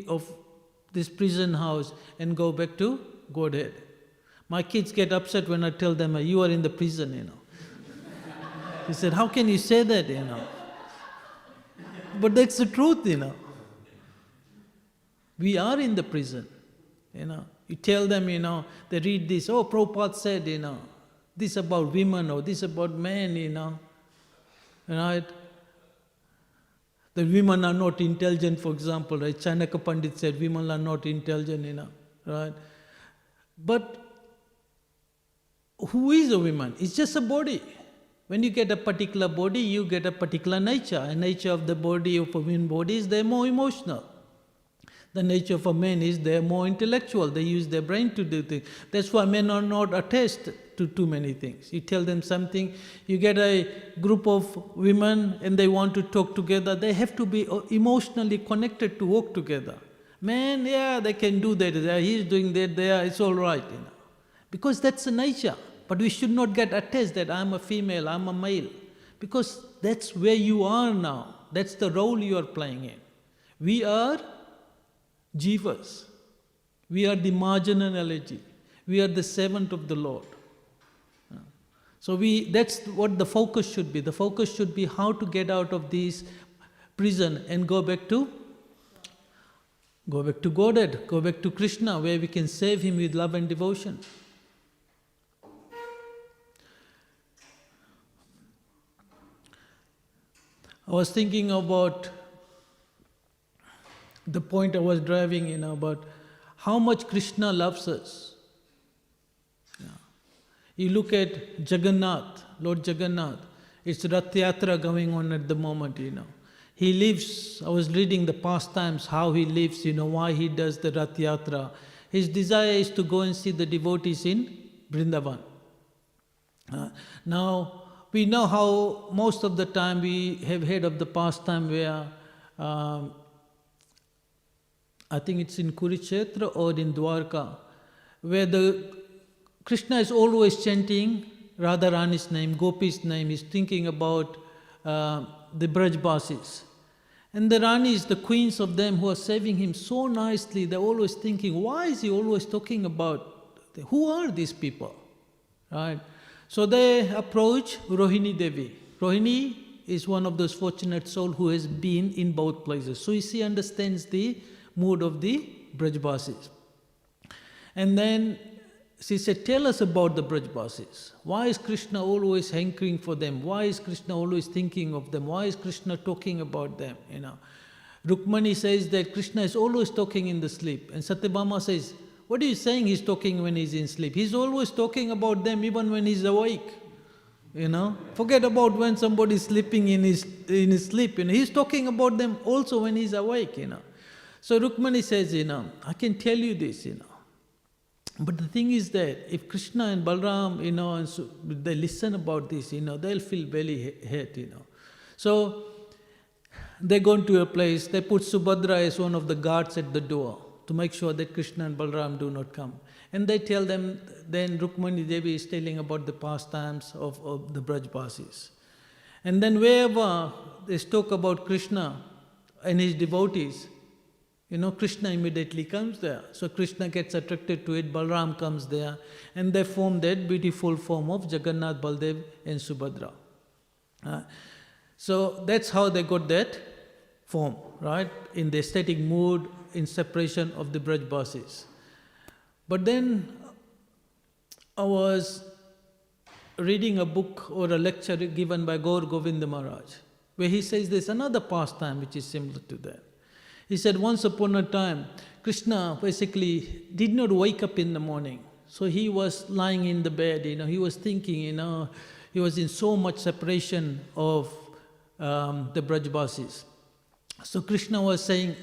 of this prison house and go back to Godhead. My kids get upset when I tell them, you are in the prison, He said, how can you say that, But that's the truth, We are in the prison, You tell them, they read this, Prabhupada said, this about women or this about men, Right? The women are not intelligent, for example, right? Chanakya Pandit said women are not intelligent, right? But who is a woman? It's just a body. When you get a particular body, you get a particular nature. And nature of the body of a woman body is they're more emotional. The nature of a man is they're more intellectual. They use their brain to do things. That's why men are not attached to too many things. You tell them something, you get a group of women and they want to talk together. They have to be emotionally connected to work together. Man, yeah, they can do that. He's doing that there. It's all right, Because that's the nature. But we should not get attached that I'm a female, I'm a male. Because that's where you are now. That's the role you are playing in. We are jivas. We are the marginality. We are the servant of the Lord. So that's what the focus should be. The focus should be how to get out of this prison and go back to Godhead, go back to Krishna, where we can serve Him with love and devotion. I was thinking about the point I was driving, about how much Krishna loves us. You look at Jagannath, Lord Jagannath, it's Rath Yatra going on at the moment, He lives, I was reading the pastimes, how he lives, why he does the Rath Yatra. His desire is to go and see the devotees in Vrindavan. Now, we know how most of the time we have heard of the pastime where, I think it's in Kurukshetra or in Dwarka, where Krishna is always chanting Radharani's name, Gopi's name. He's thinking about the Brajbasis. And the Ranis, the queens of them who are serving him so nicely, they're always thinking, why is he always talking about, who are these people? Right? So they approach Rohini Devi. Rohini is one of those fortunate souls who has been in both places. So she understands the mood of the Brajbasis. And then she said, tell us about the Brajbasis. Why is Krishna always hankering for them? Why is Krishna always thinking of them? Why is Krishna talking about them? Rukmani says that Krishna is always talking in the sleep. And Satyabhama says, what are you saying he's talking when he's in sleep? He's always talking about them even when he's awake. Forget about when somebody is sleeping in his sleep. He's talking about them also when he's awake. So Rukmani says, I can tell you this, But the thing is that if Krishna and Balram, and so they listen about this, they'll feel very hurt, So they go into a place, they put Subhadra as one of the guards at the door to make sure that Krishna and Balram do not come. And they tell them, then Rukmani Devi is telling about the pastimes of the Brajbasis. And then wherever they talk about Krishna and his devotees, Krishna immediately comes there. So Krishna gets attracted to it, Balram comes there, and they form that beautiful form of Jagannath, Baldev and Subhadra. So that's how they got that form, right? In the ecstatic mood, in separation of the Brajbasis. But then I was reading a book or a lecture given by Gaur Govinda Maharaj, where he says there's another pastime which is similar to that. He said once upon a time, Krishna basically did not wake up in the morning. So he was lying in the bed, he was thinking, he was in so much separation of the Brajbasis. So Krishna was saying,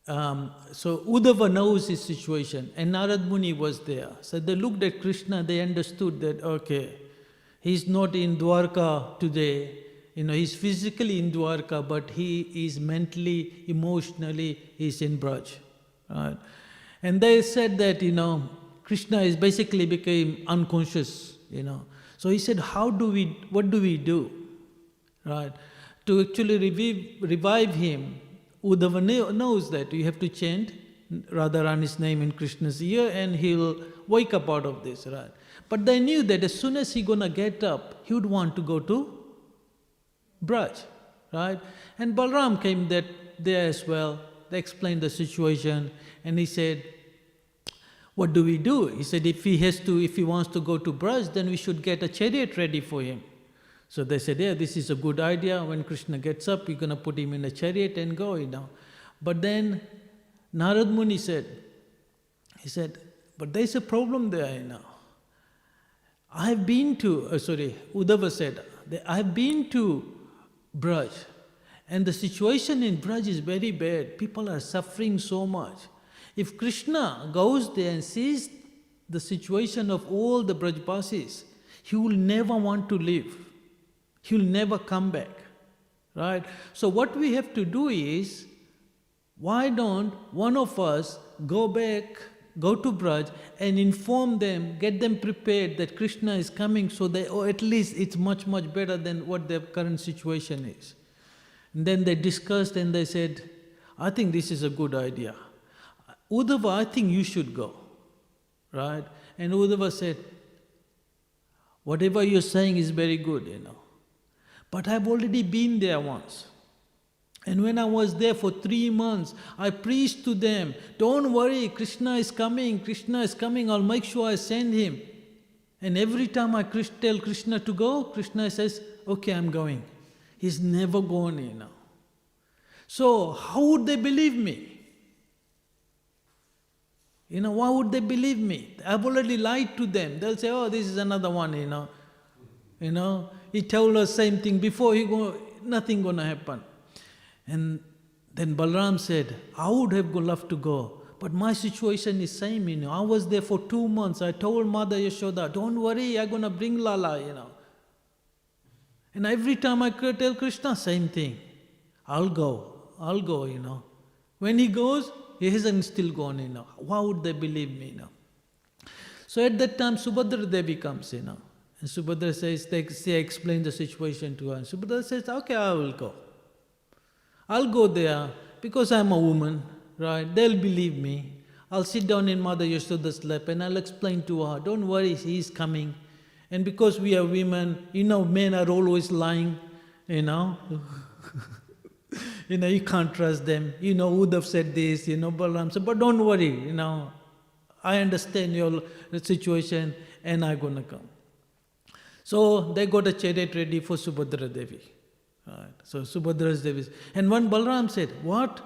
so Uddhava knows his situation, and Narad Muni was there. So they looked at Krishna, they understood that, okay, he's not in Dwarka today, he's physically in Dwarka, but he is mentally, emotionally, he's in Braj. Right? And they said that, Krishna is basically became unconscious, So he said, what do we do? Right? To actually revive him, Uddhava knows that you have to chant Radharani's name in Krishna's ear and he'll wake up out of this, right? But they knew that as soon as he's gonna get up, he would want to go to Braj, right? And Balram came there as well. They explained the situation and he said, what do we do? He said, if he wants to go to Braj, then we should get a chariot ready for him. So they said, yeah, this is a good idea. When Krishna gets up, you're going to put him in a chariot and go, But then Narad Muni said, but there's a problem there, Uddhava said, I've been to Braj, and the situation in Braj is very bad. People are suffering so much. If Krishna goes there and sees the situation of all the Brajbasis, he will never want to live. He will never come back, right? So what we have to do is, why don't one of us go to Braj and inform them, get them prepared that Krishna is coming so that, or at least it's much, much better than what their current situation is. And then they discussed and they said, I think this is a good idea. Uddhava, I think you should go. Right? And Uddhava said, whatever you're saying is very good, But I've already been there once. And when I was there for 3 months, I preached to them, don't worry, Krishna is coming, I'll make sure I send him. And every time I tell Krishna to go, Krishna says, okay, I'm going. He's never gone, So how would they believe me? Why would they believe me? I've already lied to them. They'll say, oh, this is another one, He told us same thing before, nothing gonna happen. And then Balram said, I would have loved to go, but my situation is same, I was there for 2 months. I told Mother Yashoda, don't worry, I'm gonna bring Lala, And every time I tell Krishna, same thing. I'll go, When he goes, he hasn't still gone, Why would they believe me, So at that time, Subhadra Devi comes, And Subhadra says, they explain the situation to her. And Subhadra says, okay, I will go. I'll go there because I'm a woman, right? They'll believe me. I'll sit down in Mother Yashoda's lap and I'll explain to her, don't worry, he's coming. And because we are women, men are always lying, you can't trust them. Uddhav said this, Balaram said, but don't worry, I understand your situation and I'm going to come. So they got a chariot ready for Subhadra Devi. Right. So Subhadra's Devi. And one Balaram said, what?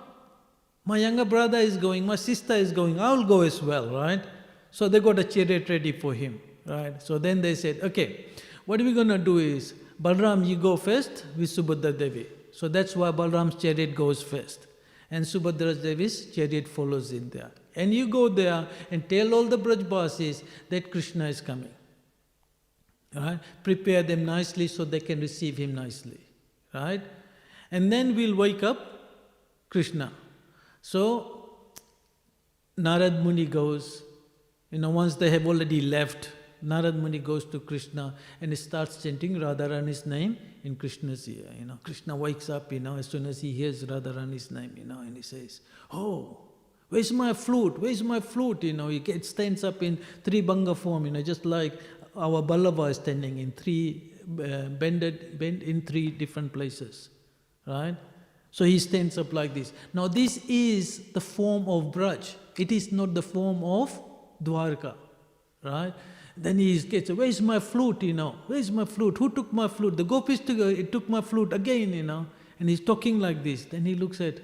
My younger brother is going, my sister is going, I'll go as well, right? So they got a chariot ready for him, right? So then they said, okay, what we're going to do is, Balaram, you go first with Subhadra Devi. So that's why Balaram's chariot goes first. And Subhadra Devi's chariot follows in there. And you go there and tell all the Brajbasis that Krishna is coming. Right? Prepare them nicely so they can receive him nicely. Right? And then we'll wake up Krishna. So Narad Muni goes, once they have already left, Narad Muni goes to Krishna and he starts chanting Radharani's name in Krishna's ear. Krishna wakes up, as soon as he hears Radharani's name, and he says, oh, where's my flute? Where's my flute? It stands up in 3 bhanga form, just like our Ballava is standing in 3 bent in 3 different places, right? So he stands up like this. Now this is the form of Braj. It is not the form of Dwarka, right? Then he gets, where's my flute, Where's my flute? Who took my flute? The gopis took my flute again, And he's talking like this. Then he looks at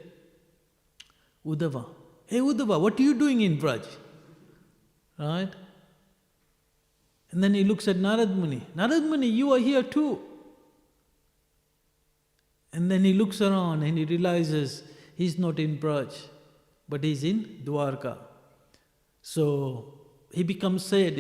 Uddhava. Hey Uddhava, what are you doing in Braj? Right? And then he looks at Narad Muni. Narad Muni, you are here too. And then he looks around and he realizes he's not in Braj, but he's in Dwarka. So he becomes sad,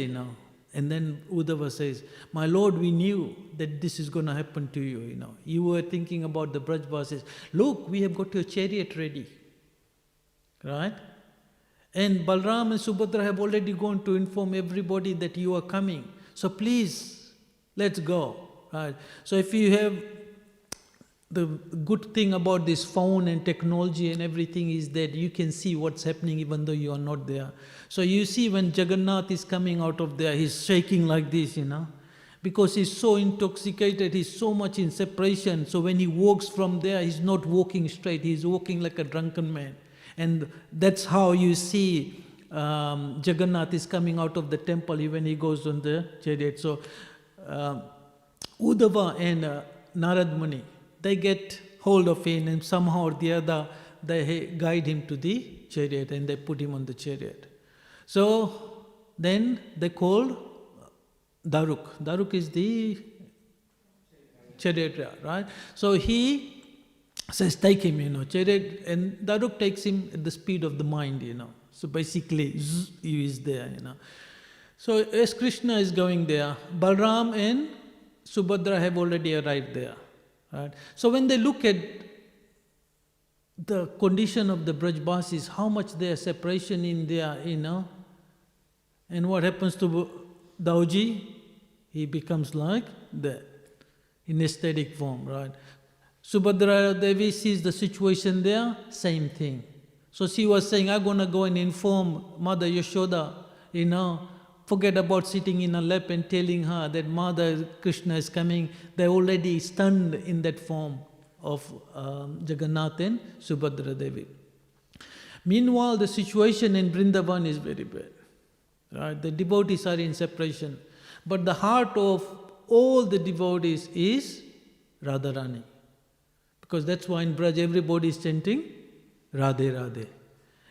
And then Uddhava says, my Lord, we knew that this is going to happen to you, You were thinking about the Brajbasis. Look, we have got your chariot ready. Right? And Balram and Subhadra have already gone to inform everybody that you are coming. So please, let's go. Right? So if you have the good thing about this phone and technology and everything is that you can see what's happening even though you are not there. So you see when Jagannath is coming out of there, he's shaking like this, because he's so intoxicated, he's so much in separation. So when he walks from there, he's not walking straight, he's walking like a drunken man. And that's how you see Jagannath is coming out of the temple when he goes on the chariot. So Uddhava and Narad Muni, they get hold of him and somehow or the other they guide him to the chariot and they put him on the chariot. So then they call Daruk. Daruk is the chariot, right? So he says, take him, chariot, and Daruk takes him at the speed of the mind, So basically, he is there, So as Krishna is going there, Balram and Subhadra have already arrived there. Right? So when they look at the condition of the Brajbasis, how much there is separation in there, and what happens to Dauji? He becomes like that, in aesthetic form, right? Subhadra Devi sees the situation there, same thing. So she was saying, I'm going to go and inform Mother Yashoda, forget about sitting in her lap and telling her that Mother Krishna is coming. They're already stunned in that form of Jagannath and Subhadra Devi. Meanwhile, the situation in Vrindavan is very bad. Right? The devotees are in separation. But the heart of all the devotees is Radharani. Because that's why in Braj everybody is chanting Radhe Radhe.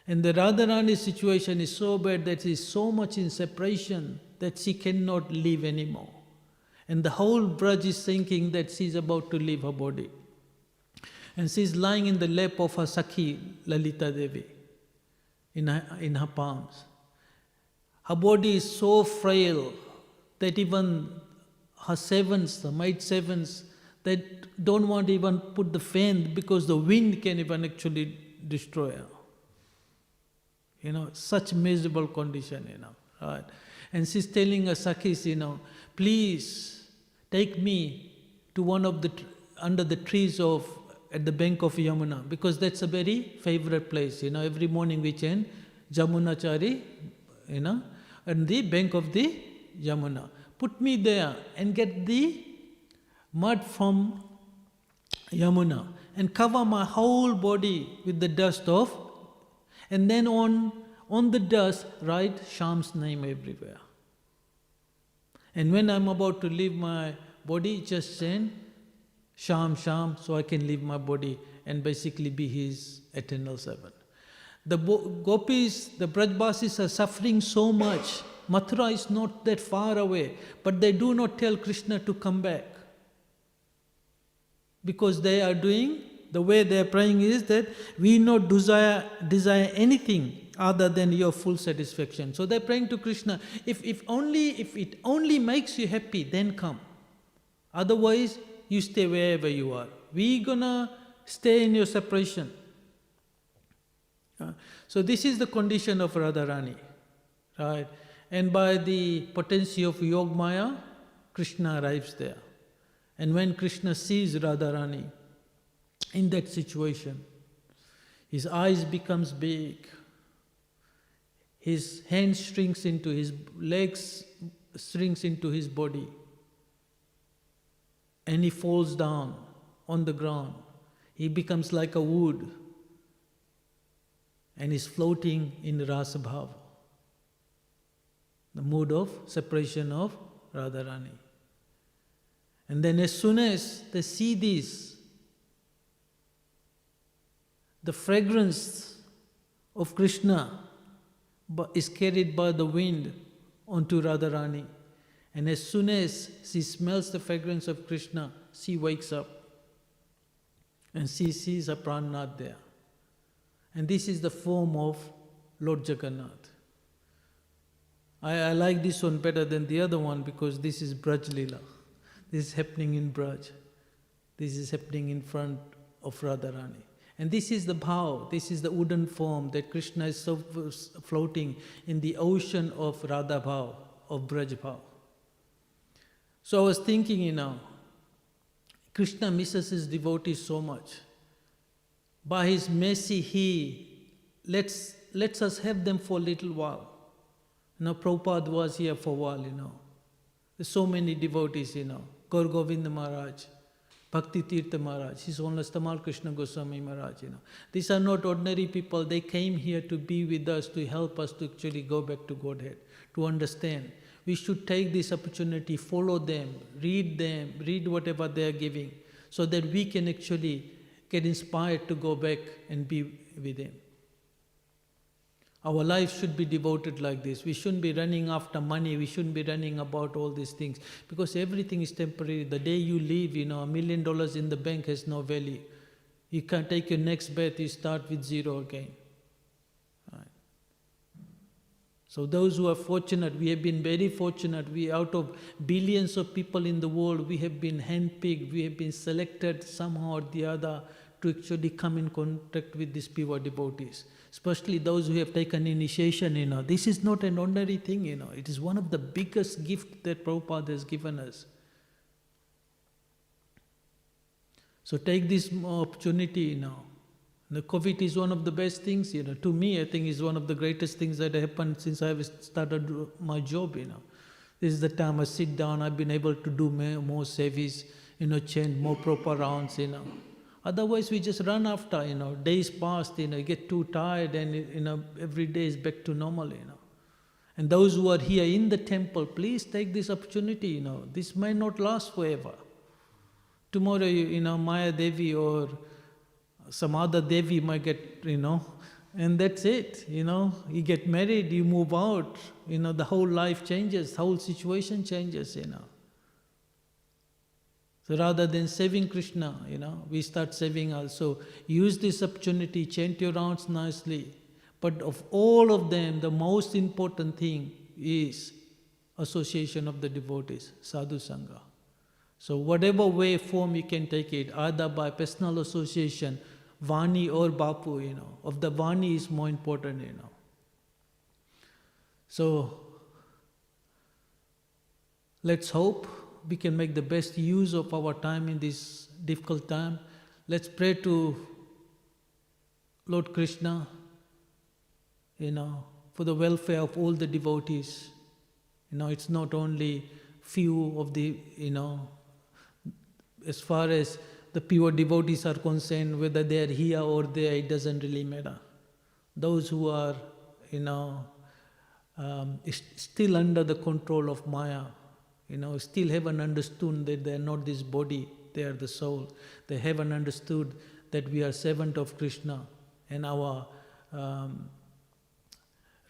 And the Radharani's situation is so bad that she is so much in separation that she cannot live anymore. And the whole Braj is thinking that she is about to leave her body. And she is lying in the lap of her Sakhi, Lalita Devi, in her palms. Her body is so frail that even her servants, the maid servants, they don't want to even put the fan because the wind can even actually destroy her. Such miserable condition, right? And she's telling her Sakhis, please take me to one of under the trees at the bank of Yamuna, because that's a very favorite place. Every morning we chant Jamunachari, and the bank of the Yamuna. Put me there and get the mud from Yamuna and cover my whole body with the dust of, and then on the dust write Sham's name everywhere. And when I'm about to leave my body, just chant Sham, Sham, so I can leave my body and basically be his eternal servant. The gopis, the Brajbasis are suffering so much. Mathura is not that far away, but they do not tell Krishna to come back. Because they are doing, the way they are praying is that we not desire anything other than your full satisfaction. So they're praying to Krishna, if it only makes you happy, then come. Otherwise, you stay wherever you are. We're gonna stay in your separation. So this is the condition of Radharani, right? And by the potency of Yogmaya, Krishna arrives there. And when Krishna sees Radharani in that situation, his eyes becomes big, his hand shrinks into his legs, shrinks into his body, and he falls down on the ground. He becomes like a wood, and is floating in Rasa Bhava, the mood of separation of Radharani. And then as soon as they see this, the fragrance of Krishna is carried by the wind onto Radharani. And as soon as she smells the fragrance of Krishna, she wakes up and she sees her Prannath there. And this is the form of Lord Jagannath. I like this one better than the other one because this is Braj Leela. This is happening in Braj. This is happening in front of Radharani. And this is the bhav, this is the wooden form that Krishna is so floating in the ocean of Radha bhav, of Braj bhav. So I was thinking, Krishna misses his devotees so much. By his mercy, he lets us have them for a little while. Prabhupada was here for a while, There's so many devotees, Gaur Govinda Maharaj, Bhakti Tirtha Maharaj, His Holiness Tamal Krishna Goswami Maharaj, These are not ordinary people. They came here to be with us, to help us to actually go back to Godhead, to understand. We should take this opportunity, follow them, read whatever they are giving, so that we can actually get inspired to go back and be with Him. Our life should be devoted like this. We shouldn't be running after money. We shouldn't be running about all these things. Because everything is temporary. The day you leave, $1 million in the bank has no value. You can't take your next breath, you start with zero again. Right. So those who are fortunate, we have been very fortunate. We, out of billions of people in the world, we have been handpicked, we have been selected somehow or the other to actually come in contact with these pure devotees. Especially those who have taken initiation, This is not an ordinary thing, It is one of the biggest gifts that Prabhupada has given us. So take this opportunity, The COVID is one of the best things, To me, I think it's one of the greatest things that happened since I started my job, This is the time I sit down, I've been able to do more service, chant more proper rounds, Otherwise, we just run after, days pass, you get too tired and, every day is back to normal, And those who are here in the temple, please take this opportunity, This may not last forever. Tomorrow, Maya Devi or some other Devi might get, and that's it, You get married, you move out, the whole life changes, the whole situation changes, So rather than saving Krishna, we start saving also. Use this opportunity, chant your rounds nicely. But of all of them, the most important thing is association of the devotees, sadhu sangha. So whatever way, form you can take it, either by personal association, Vani or Bapu, Of the Vani is more important, So let's hope we can make the best use of our time in this difficult time. Let's pray to Lord Krishna, for the welfare of all the devotees. It's not only few of the, as far as the pure devotees are concerned, whether they are here or there, it doesn't really matter. Those who are, still under the control of Maya, still haven't understood that they are not this body, they are the soul. They haven't understood that we are servant of Krishna and our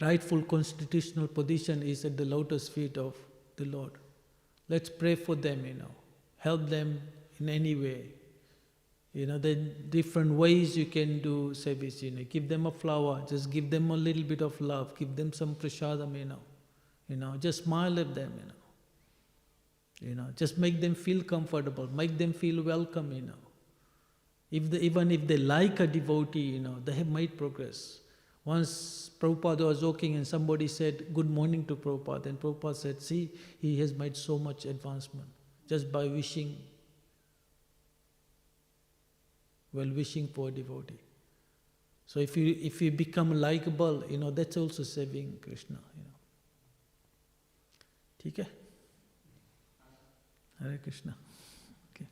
rightful constitutional position is at the lotus feet of the Lord. Let's pray for them, help them in any way. There are different ways you can do service, Give them a flower, just give them a little bit of love, give them some prasadam, Just smile at them, Just make them feel comfortable, make them feel welcome, Even if they like a devotee, they have made progress. Once Prabhupada was walking and somebody said, "Good morning" to Prabhupada, and Prabhupada said, "See, he has made so much advancement just by wishing for a devotee." So if you become likable, that's also serving Krishna, ठीक है? Hare Krishna. Okay.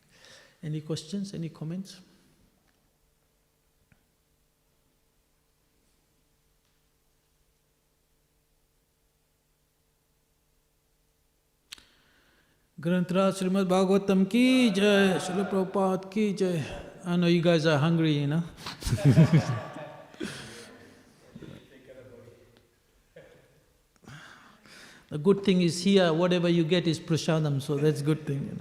Any questions? Any comments? Granthra Śrīmad Bhāgavatam ki jai, Srila Prabhupada ki jai. I know you guys are hungry, The good thing is here, whatever you get is prasadam, so that's a good thing,